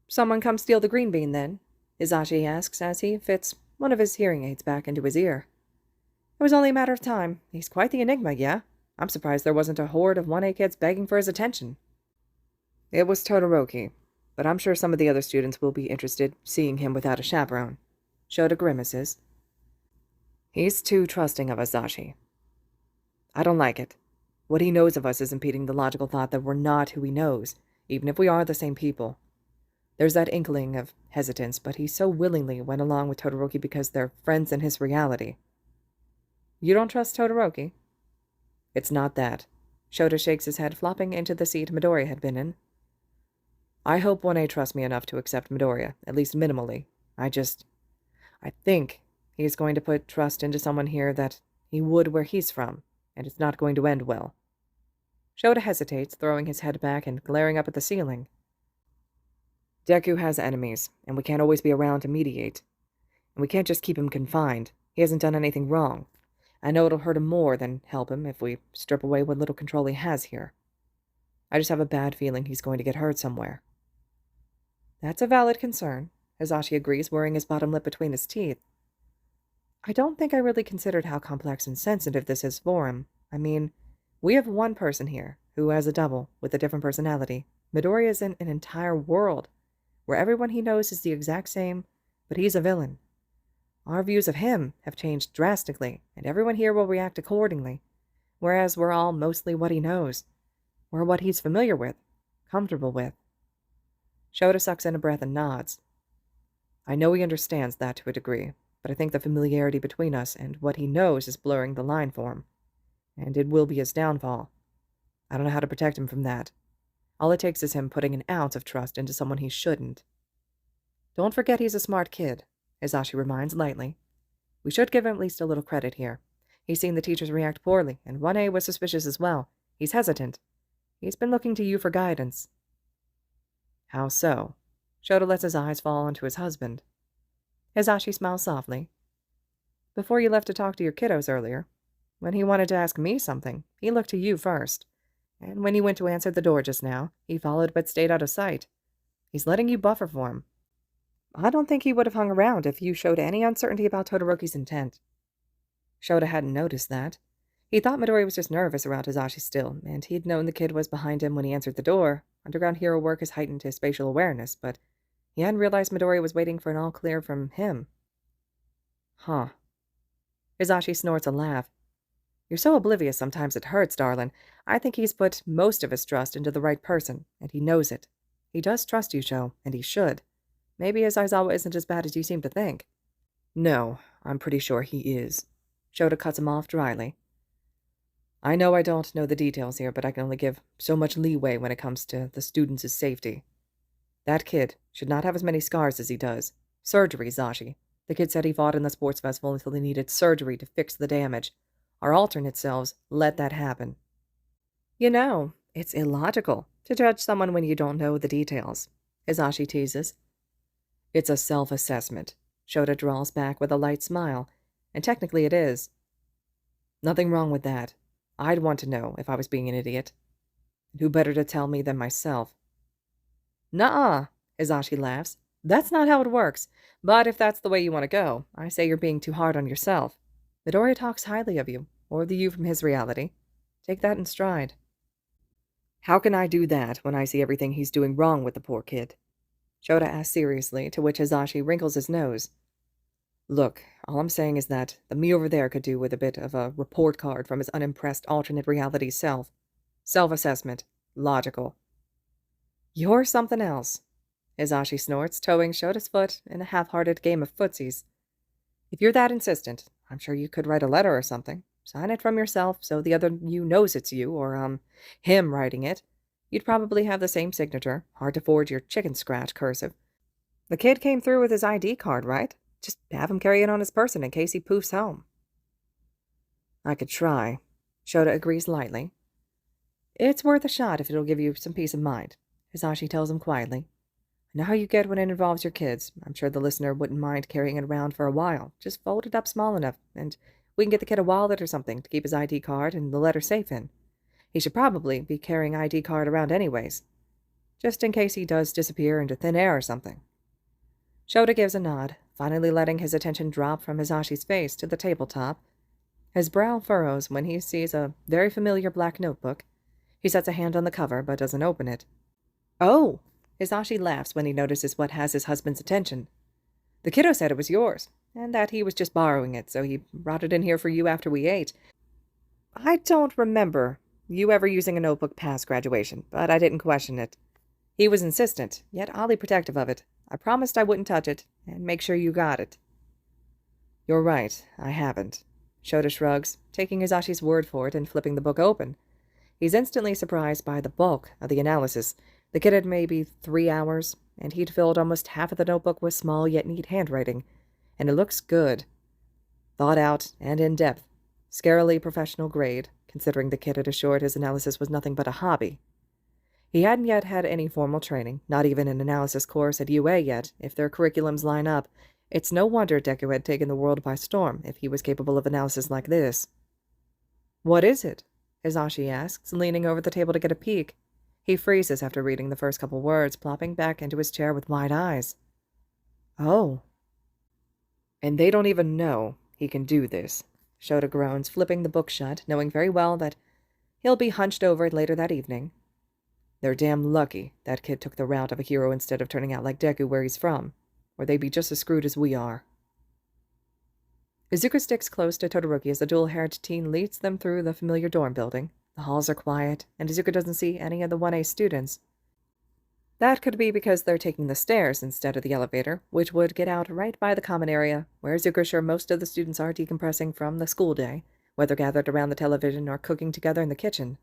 Someone come steal the green bean, then? Hisashi asks as he fits one of his hearing aids back into his ear. It was only a matter of time. He's quite the enigma, yeah? I'm surprised there wasn't a horde of 1A kids begging for his attention. It was Todoroki, but I'm sure some of the other students will be interested seeing him without a chaperone. Shota grimaces. He's too trusting of us, Hisashi. I don't like it. What he knows of us is impeding the logical thought that we're not who he knows, even if we are the same people. There's that inkling of hesitance, but he so willingly went along with Todoroki because they're friends in his reality. You don't trust Todoroki? It's not that. Shota shakes his head, flopping into the seat Midoriya had been in. I hope 1A trusts me enough to accept Midoriya, at least minimally. I think he's going to put trust into someone here that he would where he's from, and it's not going to end well. Shota hesitates, throwing his head back and glaring up at the ceiling. Deku has enemies, and we can't always be around to mediate. And we can't just keep him confined. He hasn't done anything wrong. I know it'll hurt him more than help him if we strip away what little control he has here. I just have a bad feeling he's going to get hurt somewhere. That's a valid concern, Hisashi agrees, worrying his bottom lip between his teeth. I don't think I really considered how complex and sensitive this is for him. I mean, we have one person here who has a double with a different personality. Midoriya is in an entire world where everyone he knows is the exact same, but he's a villain. Our views of him have changed drastically, and everyone here will react accordingly, whereas we're all mostly what he knows. We're what he's familiar with, comfortable with. Shota sucks in a breath and nods. I know he understands that to a degree, but I think the familiarity between us and what he knows is blurring the line for him, and it will be his downfall. I don't know how to protect him from that. All it takes is him putting an ounce of trust into someone he shouldn't. Don't forget he's a smart kid, Hisashi reminds lightly. We should give him at least a little credit here. He's seen the teachers react poorly, and 1A was suspicious as well. He's hesitant. He's been looking to you for guidance. How so? Shota lets his eyes fall onto his husband. Hisashi smiles softly. Before you left to talk to your kiddos earlier, when he wanted to ask me something, he looked to you first. And when he went to answer the door just now, he followed but stayed out of sight. He's letting you buffer for him. I don't think he would have hung around if you showed any uncertainty about Todoroki's intent. Shota hadn't noticed that. He thought Midoriya was just nervous around Hisashi still, and he'd known the kid was behind him when he answered the door. Underground hero work has heightened his spatial awareness, but he hadn't realized Midoriya was waiting for an all-clear from him. Huh. Hisashi snorts a laugh. You're so oblivious sometimes it hurts, darling. I think he's put most of his trust into the right person, and he knows it. He does trust you, Sho, and he should. Maybe his Aizawa isn't as bad as you seem to think. No, I'm pretty sure he is. Shota cuts him off dryly. I know I don't know the details here, but I can only give so much leeway when it comes to the students' safety. That kid should not have as many scars as he does. Surgery, Zashi. The kid said he fought in the sports festival until he needed surgery to fix the damage. Our alternate selves let that happen. You know, it's illogical to judge someone when you don't know the details, Hisashi teases. It's a self-assessment. Shota drawls back with a light smile, and technically it is. Nothing wrong with that. I'd want to know if I was being an idiot. And who better to tell me than myself? Nuh-uh, Hisashi laughs. That's not how it works. But if that's the way you want to go, I say you're being too hard on yourself. Midoriya talks highly of you, or the you from his reality. Take that in stride. How can I do that when I see everything he's doing wrong with the poor kid? Shota asks seriously, to which Hisashi wrinkles his nose. Look, all I'm saying is that the me over there could do with a bit of a report card from his unimpressed alternate reality self. Self-assessment. Logical. You're something else, Hisashi snorts, toeing Shota's foot in a half-hearted game of footsies. If you're that insistent, I'm sure you could write a letter or something. Sign it from yourself so the other you knows it's you, or, him writing it. You'd probably have the same signature. Hard to forge your chicken scratch cursive. The kid came through with his ID card, right? Just have him carry it on his person in case he poofs home. I could try, Shota agrees lightly. It's worth a shot if it'll give you some peace of mind, Hisashi tells him quietly. I know how you get when it involves your kids. I'm sure the listener wouldn't mind carrying it around for a while. Just fold it up small enough, and we can get the kid a wallet or something to keep his ID card and the letter safe in. He should probably be carrying ID card around anyways, just in case he does disappear into thin air or something. Shota gives a nod, finally letting his attention drop from Hisashi's face to the tabletop. His brow furrows when he sees a very familiar black notebook. He sets a hand on the cover, but doesn't open it. Oh! Hisashi laughs when he notices what has his husband's attention. The kiddo said it was yours, and that he was just borrowing it, so he brought it in here for you after we ate. I don't remember you ever using a notebook past graduation, but I didn't question it. He was insistent, yet oddly protective of it. I promised I wouldn't touch it, and make sure you got it. You're right, I haven't. Shota shrugs, taking Hisashi's word for it and flipping the book open. He's instantly surprised by the bulk of the analysis. The kid had maybe 3 hours, and he'd filled almost half of the notebook with small yet neat handwriting, and it looks good. Thought out and in depth. Scarily professional grade, considering the kid had assured his analysis was nothing but a hobby. He hadn't yet had any formal training, not even an analysis course at UA yet, if their curriculums line up. It's no wonder Deku had taken the world by storm, if he was capable of analysis like this. What is it? Hisashi asks, leaning over the table to get a peek. He freezes after reading the first couple words, plopping back into his chair with wide eyes. Oh. And they don't even know he can do this, Shota groans, flipping the book shut, knowing very well that he'll be hunched over it later that evening. They're damn lucky that kid took the route of a hero instead of turning out like Deku where he's from, or they'd be just as screwed as we are. Izuku sticks close to Todoroki as the dual-haired teen leads them through the familiar dorm building. The halls are quiet, and Izuku doesn't see any of the 1A students. That could be because they're taking the stairs instead of the elevator, which would get out right by the common area, where Izuku's sure most of the students are decompressing from the school day, whether gathered around the television or cooking together in the kitchen.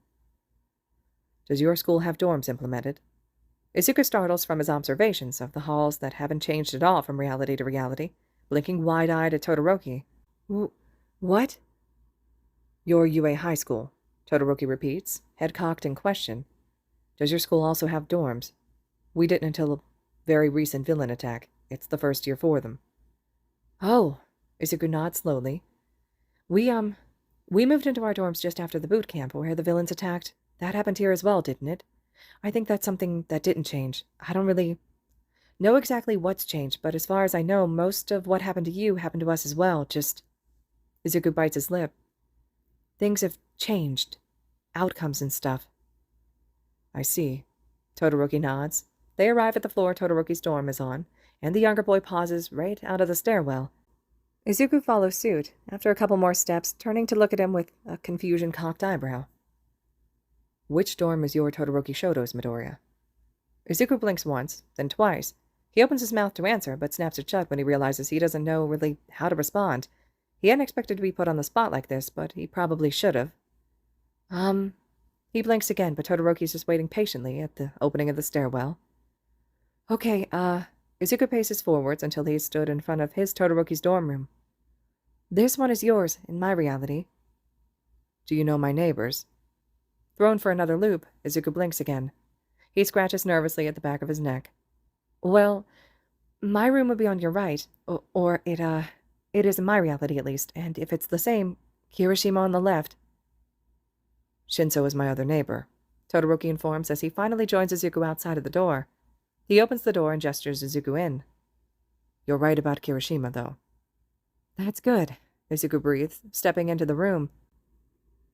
Does your school have dorms implemented? Izuku startles from his observations of the halls that haven't changed at all from reality to reality, blinking wide-eyed at Todoroki. What? Your UA high school, Todoroki repeats, head cocked in question. Does your school also have dorms? We didn't until a very recent villain attack. It's the first year for them. Oh, Izuku nods slowly. We moved into our dorms just after the boot camp where the villains attacked. That happened here as well, didn't it? I think that's something that didn't change. I don't really know exactly what's changed, but as far as I know, most of what happened to you happened to us as well, just... Izuku bites his lip. Things have changed. Outcomes and stuff. I see. Todoroki nods. They arrive at the floor Todoroki's dorm is on, and the younger boy pauses right out of the stairwell. Izuku follows suit, after a couple more steps, turning to look at him with a confusion-cocked eyebrow. Which dorm is your Todoroki Shoto's, Midoriya? Izuku blinks once, then twice. He opens his mouth to answer, but snaps it shut when he realizes he doesn't know really how to respond. He hadn't expected to be put on the spot like this, but he probably should have. He blinks again, but Todoroki's just waiting patiently at the opening of the stairwell. Okay, Izuku paces forwards until he stood in front of his Todoroki's dorm room. This one is yours, in my reality. Do you know my neighbors? Thrown for another loop, Izuku blinks again. He scratches nervously at the back of his neck. Well, My room would be on your right, or it is in my reality at least, and if it's the same, Kirishima on the left. Shinso is my other neighbor, Todoroki informs as he finally joins Izuku outside of the door. He opens the door and gestures Izuku in. You're right about Kirishima, though. That's good, Izuku breathes, stepping into the room.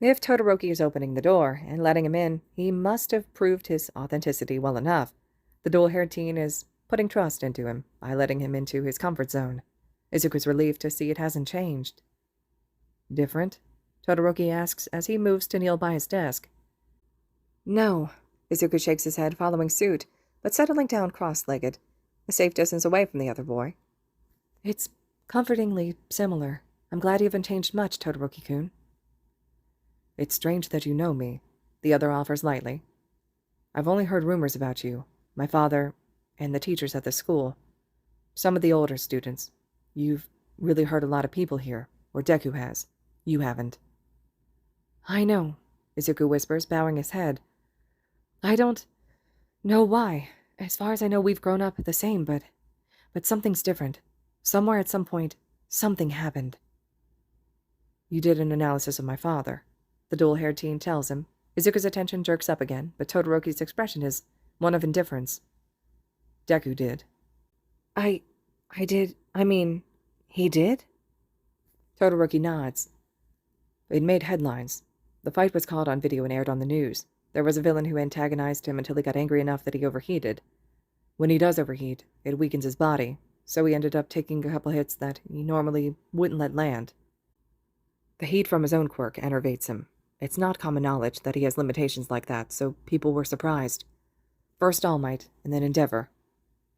If Todoroki is opening the door and letting him in, he must have proved his authenticity well enough. The dual-haired teen is putting trust into him by letting him into his comfort zone. Izuku's relieved to see it hasn't changed. Different? Todoroki asks as he moves to kneel by his desk. No, Izuku shakes his head, following suit, but settling down cross-legged, a safe distance away from the other boy. It's comfortingly similar. I'm glad you haven't changed much, Todoroki-kun. It's strange that you know me, the other offers lightly. I've only heard rumors about you, my father, and the teachers at the school. Some of the older students. You've really hurt a lot of people here, or Deku has. You haven't. I know, Izuku whispers, bowing his head. I don't know why. As far as I know, we've grown up the same, but something's different. Somewhere at some point, something happened. You did an analysis of my father, the dual-haired teen tells him. Izuku's attention jerks up again, but Todoroki's expression is one of indifference. Deku did. I did. I mean, he did? Todoroki nods. It made headlines. The fight was caught on video and aired on the news. There was a villain who antagonized him until he got angry enough that he overheated. When he does overheat, it weakens his body, so he ended up taking a couple hits that he normally wouldn't let land. The heat from his own quirk enervates him. It's not common knowledge that he has limitations like that, so people were surprised. First All Might, and then Endeavor.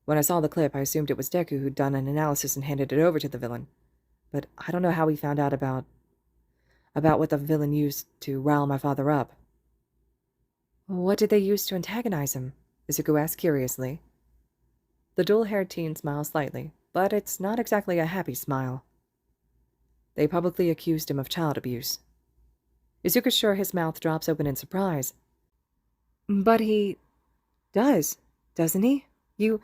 When I saw the clip, I assumed it was Deku who'd done an analysis and handed it over to the villain. But I don't know how he found out about what the villain used to rile my father up. What did they use to antagonize him? Izuku asked curiously. The dual-haired teen smiles slightly, but it's not exactly a happy smile. They publicly accused him of child abuse. Izuku's sure his mouth drops open in surprise. But he does, doesn't he? You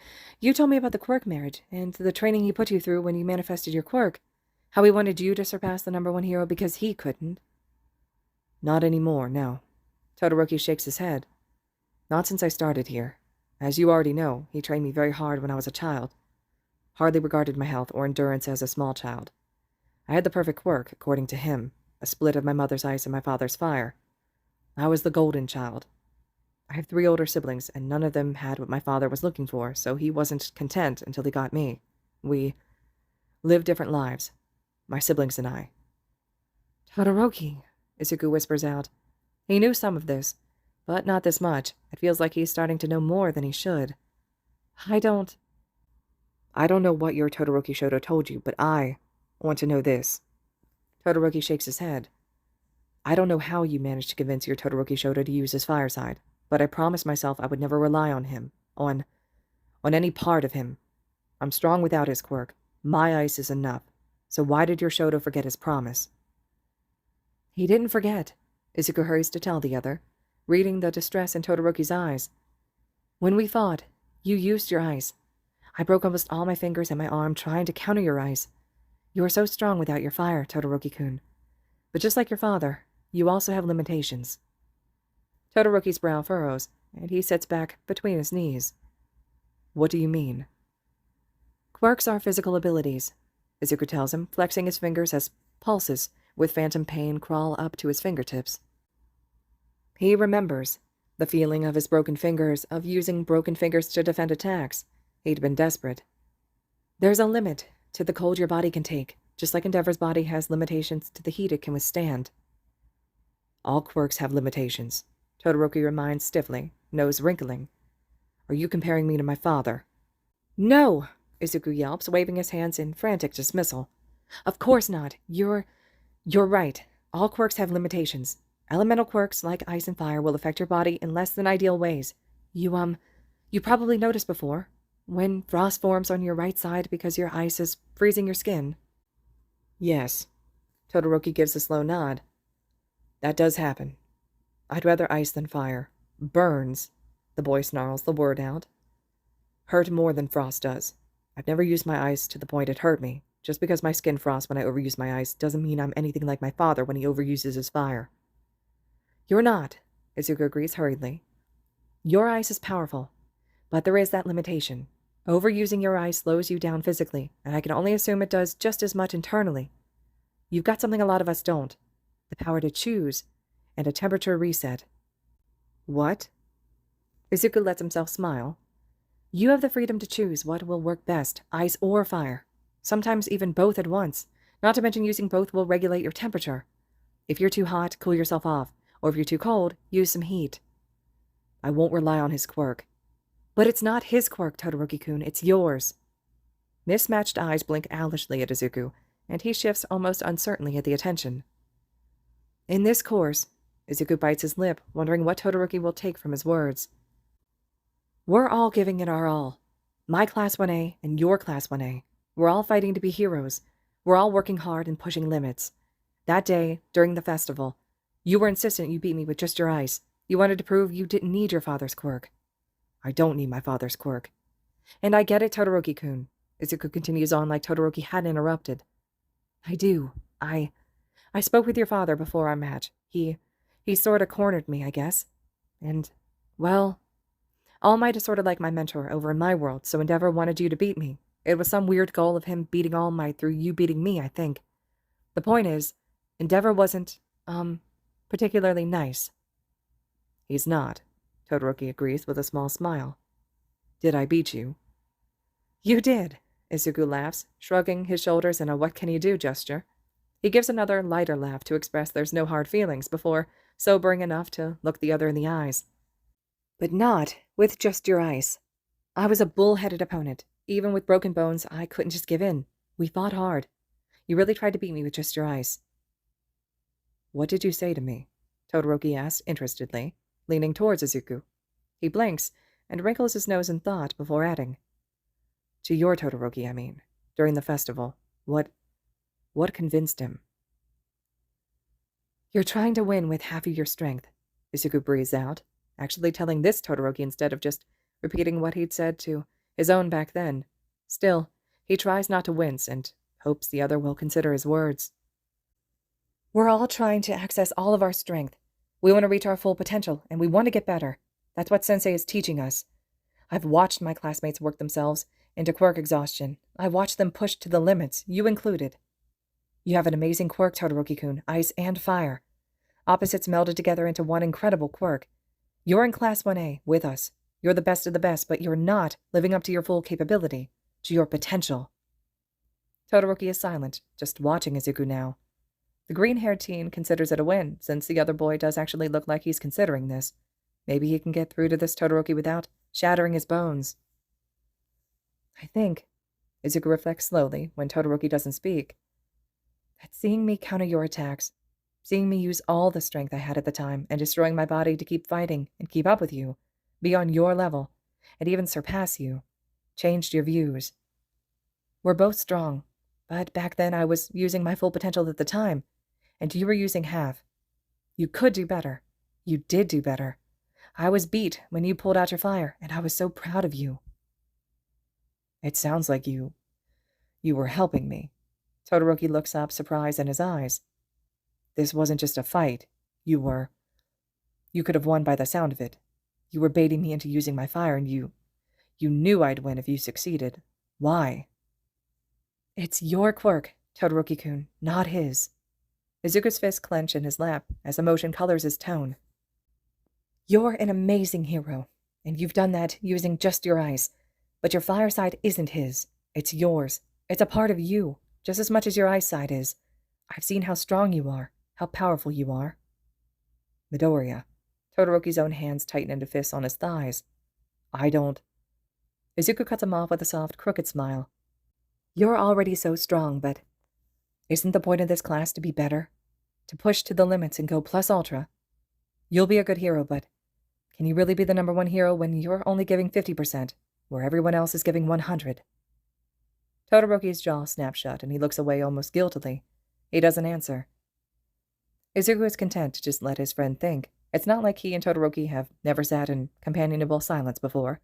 told me about the quirk marriage, and the training he put you through when you manifested your quirk. How he wanted you to surpass the #1 hero because he couldn't. Not anymore, no. Todoroki shakes his head. Not since I started here. As you already know, he trained me very hard when I was a child. Hardly regarded my health or endurance as a small child. I had the perfect quirk, according to him, a split of my mother's ice and my father's fire. I was the golden child. I have 3 older siblings, and none of them had what my father was looking for, so he wasn't content until he got me. We lived different lives, my siblings and I. Todoroki, Izuku whispers out. He knew some of this, but not this much. It feels like he's starting to know more than he should. I don't know what your Todoroki Shota told you, but I want to know this. Todoroki shakes his head. I don't know how you managed to convince your Todoroki Shota to use his fire side, but I promised myself I would never rely on him, on any part of him. I'm strong without his quirk. My ice is enough. So why did your Shota forget his promise? He didn't forget, Izuku hurries to tell the other, reading the distress in Todoroki's eyes. When we fought, you used your ice. I broke almost all my fingers and my arm trying to counter your ice. You are so strong without your fire, Todoroki-kun. But just like your father, you also have limitations. Todoroki's brow furrows, and he sits back between his knees. What do you mean? Quirks are physical abilities, Izuku tells him, flexing his fingers as pulses with phantom pain crawl up to his fingertips. He remembers the feeling of his broken fingers, of using broken fingers to defend attacks. He'd been desperate. There's a limit to the cold your body can take, just like Endeavor's body has limitations to the heat it can withstand. All quirks have limitations, Todoroki reminds stiffly, nose wrinkling. Are you comparing me to my father? No, Izuku yelps, waving his hands in frantic dismissal. Of course not. You're right. All quirks have limitations. Elemental quirks, like ice and fire, will affect your body in less than ideal ways. You probably noticed before, when frost forms on your right side because your ice is freezing your skin. Yes. Todoroki gives a slow nod. That does happen. I'd rather ice than fire. Burns, the boy snarls the word out. Hurt more than frost does. I've never used my eyes to the point it hurt me. Just because my skin frosts when I overuse my eyes doesn't mean I'm anything like my father when he overuses his fire. You're not, Izuku agrees hurriedly. Your ice is powerful, but there is that limitation. Overusing your ice slows you down physically, and I can only assume it does just as much internally. You've got something a lot of us don't. The power to choose, and a temperature reset. What? Izuku lets himself smile. You have the freedom to choose what will work best, ice or fire. Sometimes even both at once. Not to mention using both will regulate your temperature. If you're too hot, cool yourself off. Or if you're too cold, use some heat. I won't rely on his quirk. But it's not his quirk, Todoroki-kun, it's yours. Mismatched eyes blink owlishly at Izuku, and he shifts almost uncertainly at the attention. In this course, Izuku bites his lip, wondering what Todoroki will take from his words. We're all giving it our all. My Class 1A and your Class 1A. We're all fighting to be heroes. We're all working hard and pushing limits. That day, during the festival, you were insistent you beat me with just your ice. You wanted to prove you didn't need your father's quirk. I don't need my father's quirk. And I get it, Todoroki-kun. Izuku continues on like Todoroki hadn't interrupted. I do. I spoke with your father before our match. He sort of cornered me, I guess. And, well, All Might is sort of like my mentor over in my world, so Endeavor wanted you to beat me. It was some weird goal of him beating All Might through you beating me, I think. The point is, Endeavor wasn't, particularly nice. He's not, Todoroki agrees with a small smile. Did I beat you? You did, Izuku laughs, shrugging his shoulders in a what-can-you-do gesture. He gives another lighter laugh to express there's no hard feelings before sobering enough to look the other in the eyes. But not with just your ice. I was a bull-headed opponent. Even with broken bones, I couldn't just give in. We fought hard. You really tried to beat me with just your ice. What did you say to me? Todoroki asks interestedly, leaning towards Izuku. He blinks and wrinkles his nose in thought before adding. To your Todoroki, I mean, during the festival. What convinced him? You're trying to win with half of your strength, Izuku breathes out, actually telling this Todoroki instead of just repeating what he'd said to his own back then. Still, he tries not to wince and hopes the other will consider his words. We're all trying to access all of our strength. We want to reach our full potential, and we want to get better. That's what Sensei is teaching us. I've watched my classmates work themselves into quirk exhaustion. I've watched them push to the limits, you included. You have an amazing quirk, Todoroki-kun, ice and fire. Opposites melded together into one incredible quirk. You're in Class 1A, with us. You're the best of the best, but you're not living up to your full capability, to your potential. Todoroki is silent, just watching Izuku now. The green-haired teen considers it a win, since the other boy does actually look like he's considering this. Maybe he can get through to this Todoroki without shattering his bones. I think, Izuku reflects slowly when Todoroki doesn't speak, that seeing me counter your attacks, seeing me use all the strength I had at the time and destroying my body to keep fighting and keep up with you, be on your level, and even surpass you, changed your views. We're both strong, but back then I was using my full potential at the time, and you were using half. You could do better. You did do better. I was beat when you pulled out your fire, and I was so proud of you. It sounds like you were helping me. Todoroki looks up, surprise in his eyes. This wasn't just a fight. You could have won by the sound of it. You were baiting me into using my fire, and you knew I'd win if you succeeded. Why? It's your quirk, Todoroki-kun, not his. Izuku's fists clench in his lap as emotion colors his tone. You're an amazing hero, and you've done that using just your ice. But your fire side isn't his. It's yours. It's a part of you, just as much as your ice side is. I've seen how strong you are, how powerful you are. Midoriya. Todoroki's own hands tighten into fists on his thighs. I don't. Izuku cuts him off with a soft, crooked smile. You're already so strong, but isn't the point of this class to be better? To push to the limits and go plus ultra? You'll be a good hero, but can you really be the number one hero when you're only giving 50%, where everyone else is giving 100? Todoroki's jaw snaps shut, and he looks away almost guiltily. He doesn't answer. Izuku is content to just let his friend think. It's not like he and Todoroki have never sat in companionable silence before.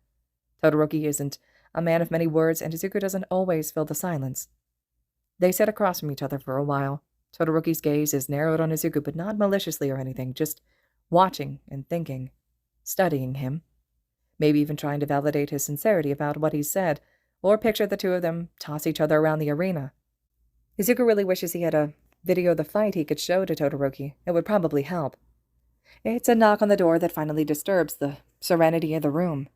Todoroki isn't a man of many words, and Izuku doesn't always fill the silence. They sit across from each other for a while. Todoroki's gaze is narrowed on Izuku, but not maliciously or anything, just watching and thinking, studying him. Maybe even trying to validate his sincerity about what he's said, or picture the two of them toss each other around the arena. Izuku really wishes he had a video of the fight he could show to Todoroki. It would probably help. It's a knock on the door that finally disturbs the serenity of the room.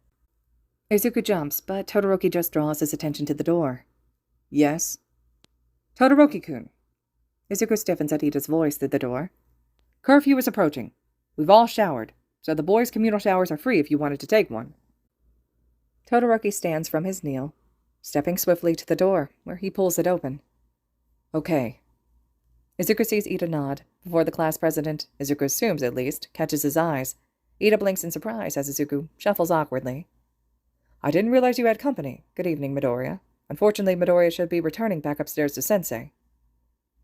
Izuku jumps, but Todoroki just draws his attention to the door. Yes? Todoroki-kun. Izuku stiffens at Ida's voice through the door. Curfew is approaching. We've all showered, so the boys' communal showers are free if you wanted to take one. Todoroki stands from his kneel, stepping swiftly to the door, where he pulls it open. Okay. Izuku sees Ida nod, before the class president, Izuku assumes at least, catches his eyes. Ida blinks in surprise as Izuku shuffles awkwardly. I didn't realize you had company. Good evening, Midoriya. Unfortunately, Midoriya should be returning back upstairs to Sensei.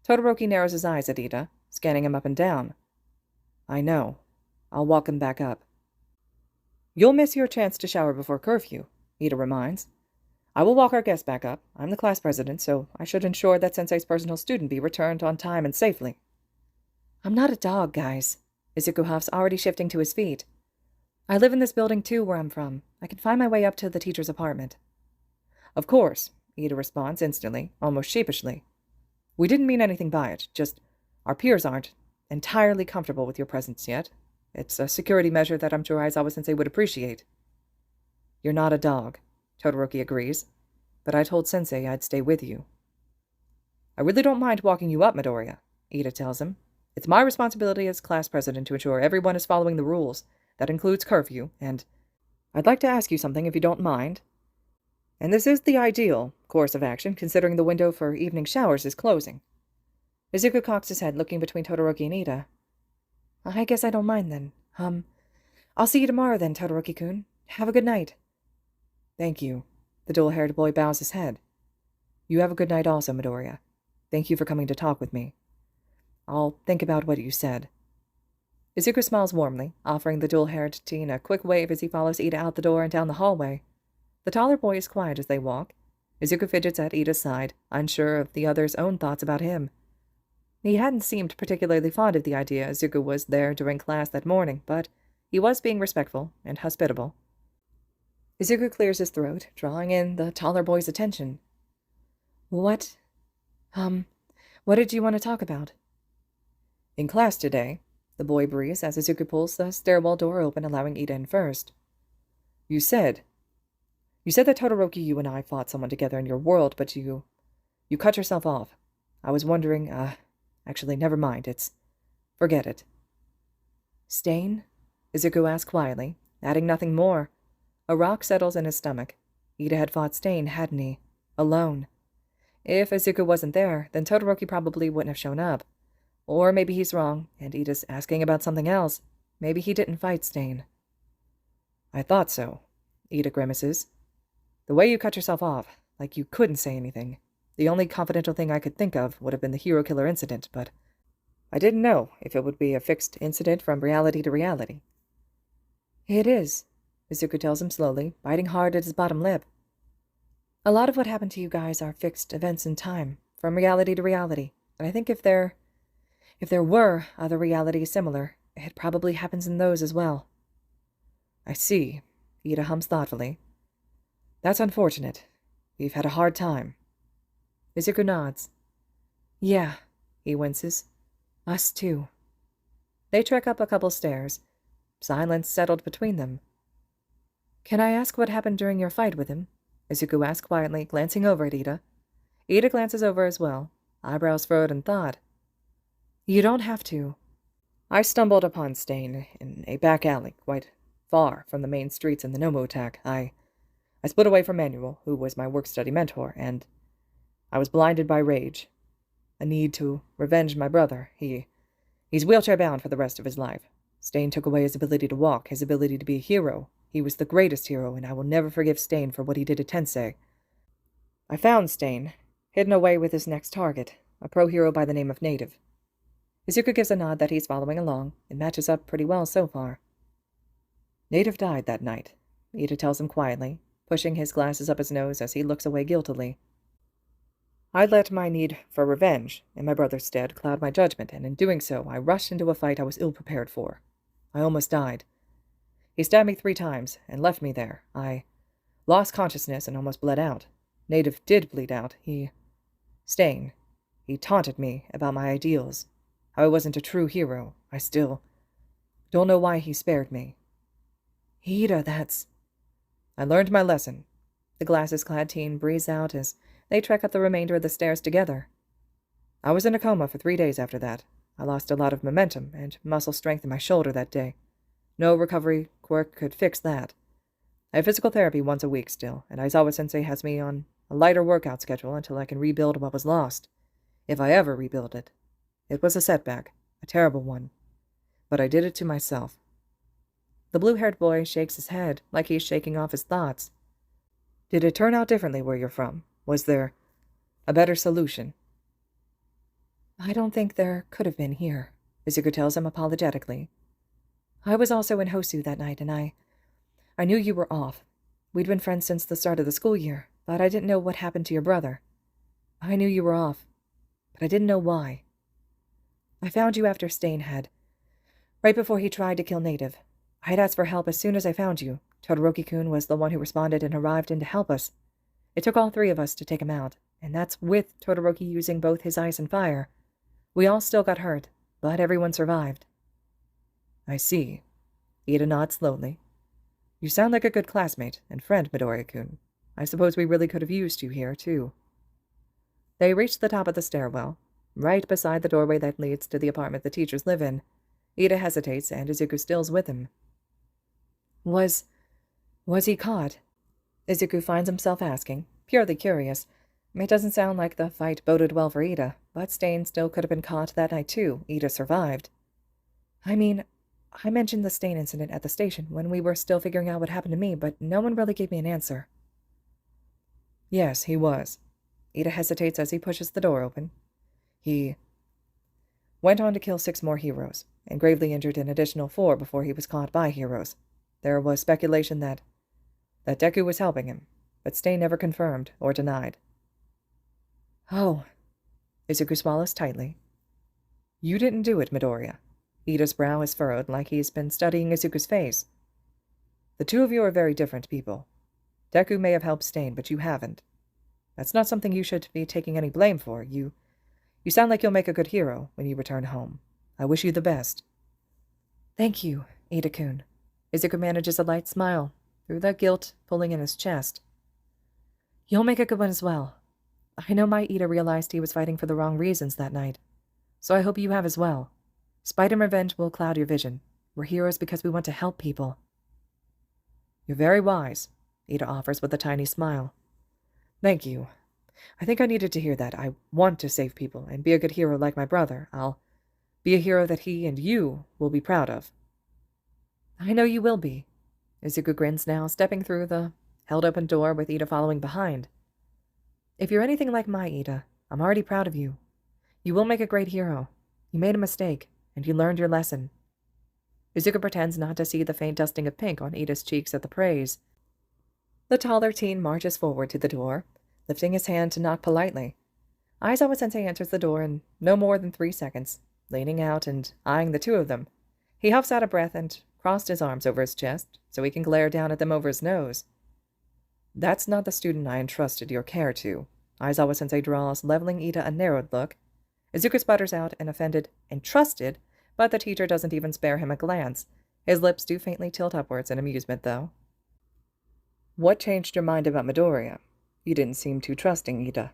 Todoroki narrows his eyes at Ida, scanning him up and down. I know. I'll walk him back up. You'll miss your chance to shower before curfew, Ida reminds. I will walk our guest back up. I'm the class president, so I should ensure that Sensei's personal student be returned on time and safely. I'm not a dog, guys. Izuku huffs, already shifting to his feet. I live in this building too, where I'm from. I can find my way up to the teacher's apartment. Of course, Ida responds instantly, almost sheepishly. We didn't mean anything by it, just our peers aren't entirely comfortable with your presence yet. It's a security measure that I'm sure Aizawa-sensei would appreciate. You're not a dog, Todoroki agrees, but I told Sensei I'd stay with you. I really don't mind walking you up, Midoriya, Ida tells him. It's my responsibility as class president to ensure everyone is following the rules. That includes curfew, and I'd like to ask you something if you don't mind. And this is the ideal course of action, considering the window for evening showers is closing. Izuku cocks his head, looking between Todoroki and Ida. I guess I don't mind then. I'll see you tomorrow then, Todoroki-kun. Have a good night. Thank you. The dull-haired boy bows his head. You have a good night also, Midoriya. Thank you for coming to talk with me. I'll think about what you said. Izuku smiles warmly, offering the dull-haired teen a quick wave as he follows Ida out the door and down the hallway. The taller boy is quiet as they walk. Izuku fidgets at Ida's side, unsure of the other's own thoughts about him. He hadn't seemed particularly fond of the idea Izuku was there during class that morning, but he was being respectful and hospitable. Izuku clears his throat, drawing in the taller boy's attention. What did you want to talk about? In class today, the boy breathes as Izuku pulls the stairwell door open, allowing Ida in first. You said that Todoroki, you and I fought someone together in your world, but you cut yourself off. I was wondering, actually, never mind, forget it. Stain? Izuku asked quietly, adding nothing more. A rock settles in his stomach. Ida had fought Stain, hadn't he? Alone. If Izuku wasn't there, then Todoroki probably wouldn't have shown up. Or maybe he's wrong, and Ida's asking about something else. Maybe he didn't fight Stain. I thought so, Ida grimaces. The way you cut yourself off, like you couldn't say anything. The only confidential thing I could think of would have been the hero killer incident, but I didn't know if it would be a fixed incident from reality to reality. It is, Izuku tells him slowly, biting hard at his bottom lip. A lot of what happened to you guys are fixed events in time, from reality to reality, and I think if there were other realities similar, it probably happens in those as well. I see, Ida hums thoughtfully. That's unfortunate. We've had a hard time. Izuku nods. Yeah, he winces. Us too. They trek up a couple stairs. Silence settled between them. Can I ask what happened during your fight with him? Izuku asks quietly, glancing over at Ida. Ida glances over as well, eyebrows furrowed in thought. You don't have to. I stumbled upon Stain in a back alley, quite far from the main streets in the Nomu attack. I split away from Manuel, who was my work-study mentor, and I was blinded by rage. A need to revenge my brother. He's wheelchair-bound for the rest of his life. Stain took away his ability to walk, his ability to be a hero. He was the greatest hero, and I will never forgive Stain for what he did to Tensei. I found Stain, hidden away with his next target, a pro-hero by the name of Native. Izuku gives a nod that he's following along. It matches up pretty well so far. Native died that night, Ida tells him quietly, pushing his glasses up his nose as he looks away guiltily. I let my need for revenge, in my brother's stead, cloud my judgment, and in doing so, I rushed into a fight I was ill-prepared for. I almost died. He stabbed me 3 times, and left me there. I lost consciousness and almost bled out. Native did bleed out. Stain. He taunted me about my ideals. How I wasn't a true hero. I still don't know why he spared me. Ida, that's... I learned my lesson. The glasses-clad teen breathes out as they trek up the remainder of the stairs together. I was in a coma for 3 days after that. I lost a lot of momentum and muscle strength in my shoulder that day. No recovery quirk could fix that. I have physical therapy once a week still, and Aizawa-sensei has me on a lighter workout schedule until I can rebuild what was lost. If I ever rebuild it. It was a setback, a terrible one. But I did it to myself. The blue-haired boy shakes his head like he's shaking off his thoughts. Did it turn out differently where you're from? Was there a better solution? I don't think there could have been here, Izuku tells him apologetically. I was also in Hosu that night, and I knew you were off. We'd been friends since the start of the school year, but I didn't know what happened to your brother. I knew you were off, but I didn't know why. I found you after Stain had, right before he tried to kill Native. I had asked for help as soon as I found you. Todoroki-kun was the one who responded and arrived in to help us. It took all 3 of us to take him out, and that's with Todoroki using both his ice and fire. We all still got hurt, but everyone survived. I see. Ida nods slowly. You sound like a good classmate and friend, Midoriya-kun. I suppose we really could have used you here, too. They reach the top of the stairwell, right beside the doorway that leads to the apartment the teachers live in. Ida hesitates, and Izuku stills with him. Was he caught? Izuku finds himself asking, purely curious. It doesn't sound like the fight boded well for Ida, but Stain still could have been caught that night too. Ida survived. I mean, I mentioned the Stain incident at the station when we were still figuring out what happened to me, but no one really gave me an answer. Yes, he was. Ida hesitates as he pushes the door open. He went on to kill 6 more heroes, and gravely injured an additional 4 before he was caught by heroes. There was speculation that Deku was helping him, but Stain never confirmed or denied. Oh. Izuku swallows tightly. You didn't do it, Midoriya. Ida's brow is furrowed like he's been studying Izuku's face. The 2 of you are very different people. Deku may have helped Stain, but you haven't. That's not something you should be taking any blame for. You sound like you'll make a good hero when you return home. I wish you the best. Thank you, Ida-kun. Izuku manages a light smile, through the guilt pulling in his chest. You'll make a good one as well. I know my Ida realized he was fighting for the wrong reasons that night, so I hope you have as well. Spite and revenge will cloud your vision. We're heroes because we want to help people. You're very wise, Ida offers with a tiny smile. Thank you. I think I needed to hear that. I want to save people and be a good hero like my brother. I'll be a hero that he and you will be proud of. I know you will be. Izuku grins now, stepping through the held-open door with Ida following behind. If you're anything like my Ida, I'm already proud of you. You will make a great hero. You made a mistake, and you learned your lesson. Izuku pretends not to see the faint dusting of pink on Ida's cheeks at the praise. The taller teen marches forward to the door, lifting his hand to knock politely. Aizawa-sensei enters the door in no more than 3 seconds, leaning out and eyeing the 2 of them. He huffs out a breath and crossed his arms over his chest so he can glare down at them over his nose. That's not the student I entrusted your care to, Aizawa-sensei draws, leveling Ida a narrowed look. Izuku sputters out an offended entrusted, but the teacher doesn't even spare him a glance. His lips do faintly tilt upwards in amusement, though. What changed your mind about Midoriya? You didn't seem too trusting, Ida.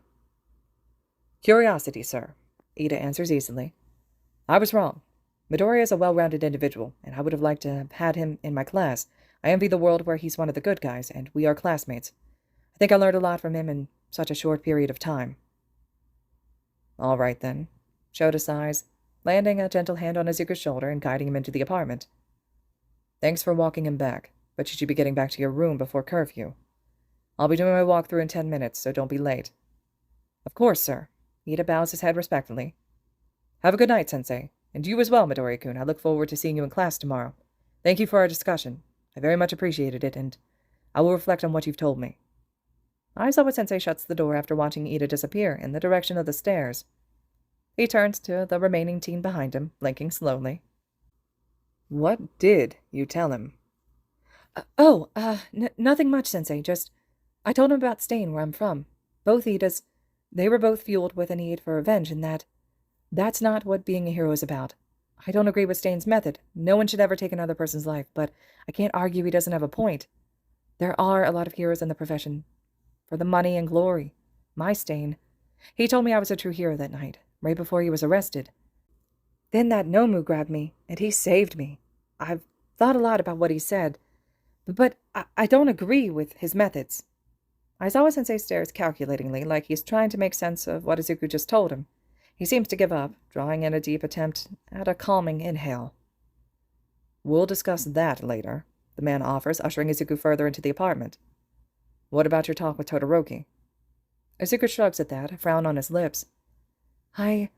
Curiosity, sir, Ida answers easily. I was wrong. Midoriya is a well-rounded individual, and I would have liked to have had him in my class. I envy the world where he's one of the good guys, and we are classmates. I think I learned a lot from him in such a short period of time. All right, then. Shota sighs, landing a gentle hand on Izuku's shoulder and guiding him into the apartment. Thanks for walking him back, but you should be getting back to your room before curfew. I'll be doing my walkthrough in 10 minutes, so don't be late. Of course, sir. Ida bows his head respectfully. Have a good night, Sensei. And you as well, Midoriya-kun. I look forward to seeing you in class tomorrow. Thank you for our discussion. I very much appreciated it, and I will reflect on what you've told me." Aizawa-sensei shuts the door after watching Ida disappear in the direction of the stairs. He turns to the remaining teen behind him, blinking slowly. "What did you tell him?" Nothing much, Sensei. Just, I told him about staying where I'm from. Both Idas, they were both fueled with a need for revenge, and that's not what being a hero is about. I don't agree with Stain's method. No one should ever take another person's life, but I can't argue he doesn't have a point. There are a lot of heroes in the profession. For the money and glory. My Stain. He told me I was a true hero that night, right before he was arrested. Then that Nomu grabbed me, and he saved me. I've thought a lot about what he said, but I don't agree with his methods. Aizawa-sensei stares calculatingly, like he's trying to make sense of what Izuku just told him. He seems to give up, drawing in a deep attempt at a calming inhale. "We'll discuss that later," the man offers, ushering Izuku further into the apartment. "What about your talk with Todoroki?" Izuku shrugs at that, a frown on his lips. "I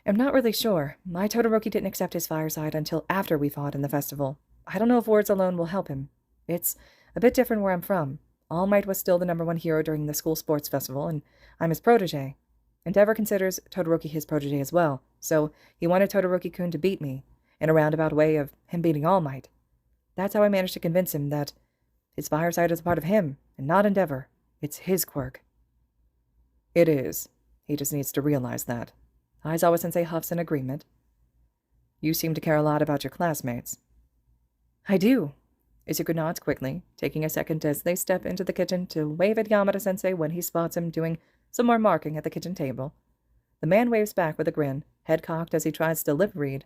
am not really sure. My Todoroki didn't accept his fireside until after we fought in the festival. I don't know if words alone will help him. It's a bit different where I'm from. All Might was still the #1 hero during the school sports festival, and I'm his protege. Endeavor considers Todoroki his protege as well, so he wanted Todoroki-kun to beat me, in a roundabout way of him beating All Might. That's how I managed to convince him that his fireside is a part of him, and not Endeavor. It's his quirk." "It is. He just needs to realize that." Aizawa-sensei huffs in agreement. "You seem to care a lot about your classmates." "I do." Izuku nods quickly, taking a second as they step into the kitchen to wave at Yamada-sensei when he spots him doing some more marking at the kitchen table. The man waves back with a grin, head cocked as he tries to lip read.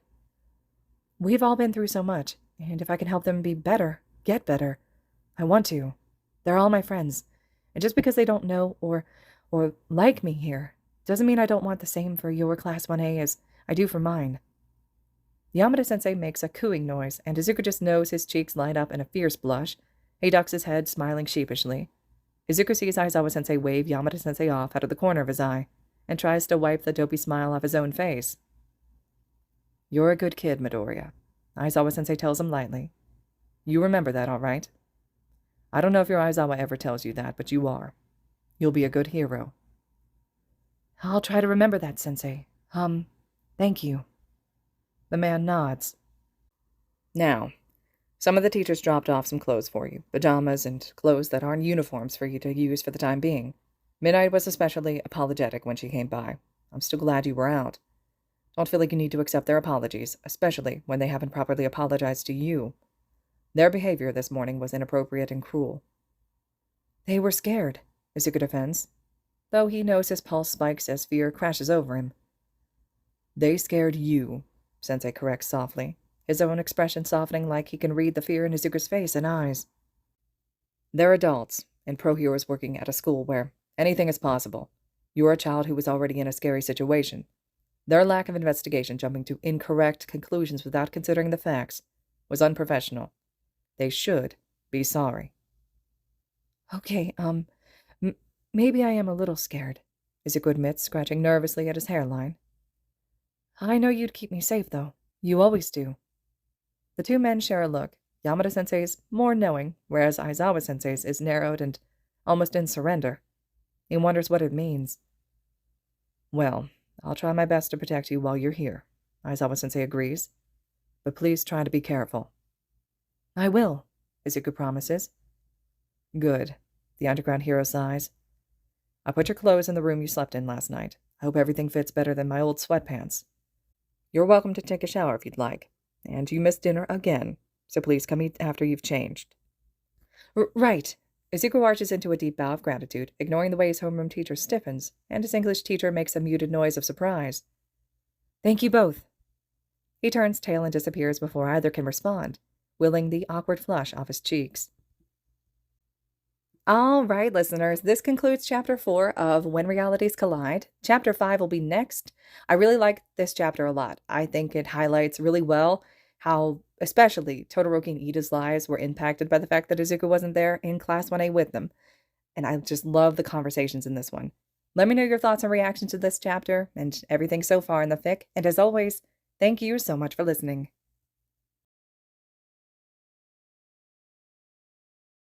"We've all been through so much, and if I can help them be better, get better, I want to. They're all my friends, and just because they don't know or like me here, doesn't mean I don't want the same for your Class 1A as I do for mine." Yamada-sensei makes a cooing noise, and Izuku just knows his cheeks light up in a fierce blush. He ducks his head, smiling sheepishly. Izuku sees Aizawa-sensei wave Yamada-sensei off out of the corner of his eye, and tries to wipe the dopey smile off his own face. "You're a good kid, Midoriya," Aizawa-sensei tells him lightly. "You remember that, all right? I don't know if your Aizawa ever tells you that, but you are. You'll be a good hero." "I'll try to remember that, Sensei. Thank you." The man nods. "Now, some of the teachers dropped off some clothes for you, pajamas and clothes that aren't uniforms for you to use for the time being. Midnight was especially apologetic when she came by. I'm still glad you were out. Don't feel like you need to accept their apologies, especially when they haven't properly apologized to you. Their behavior this morning was inappropriate and cruel." "They were scared," Izuku defends, though he knows his pulse spikes as fear crashes over him. "They scared you," Sensei corrects softly, his own expression softening like he can read the fear in Izuku's face and eyes. "They're adults, and pro-heroes working at a school where anything is possible. You're a child who was already in a scary situation. Their lack of investigation, jumping to incorrect conclusions without considering the facts, was unprofessional. They should be sorry." "Okay, maybe I am a little scared," Izuku admits, scratching nervously at his hairline. "I know you'd keep me safe, though. You always do." The two men share a look, Yamada-sensei's more knowing, whereas Aizawa-sensei's is narrowed and almost in surrender. He wonders what it means. "Well, I'll try my best to protect you while you're here," Aizawa-sensei agrees. "But please try to be careful." "I will," Izuku promises. "Good," the underground hero sighs. "I put your clothes in the room you slept in last night. I hope everything fits better than my old sweatpants. You're welcome to take a shower if you'd like, and you missed dinner again, so please come eat after you've changed." Right." Izuku arches into a deep bow of gratitude, ignoring the way his homeroom teacher stiffens, and his English teacher makes a muted noise of surprise. "Thank you both." He turns tail and disappears before either can respond, willing the awkward flush off his cheeks. All right, listeners, this concludes Chapter 4 of When Realities Collide. Chapter 5 will be next. I really like this chapter a lot. I think it highlights really well how especially Todoroki and Ida's lives were impacted by the fact that Izuku wasn't there in Class 1A with them. And I just love the conversations in this one. Let me know your thoughts and reactions to this chapter and everything so far in the fic. And as always, thank you so much for listening.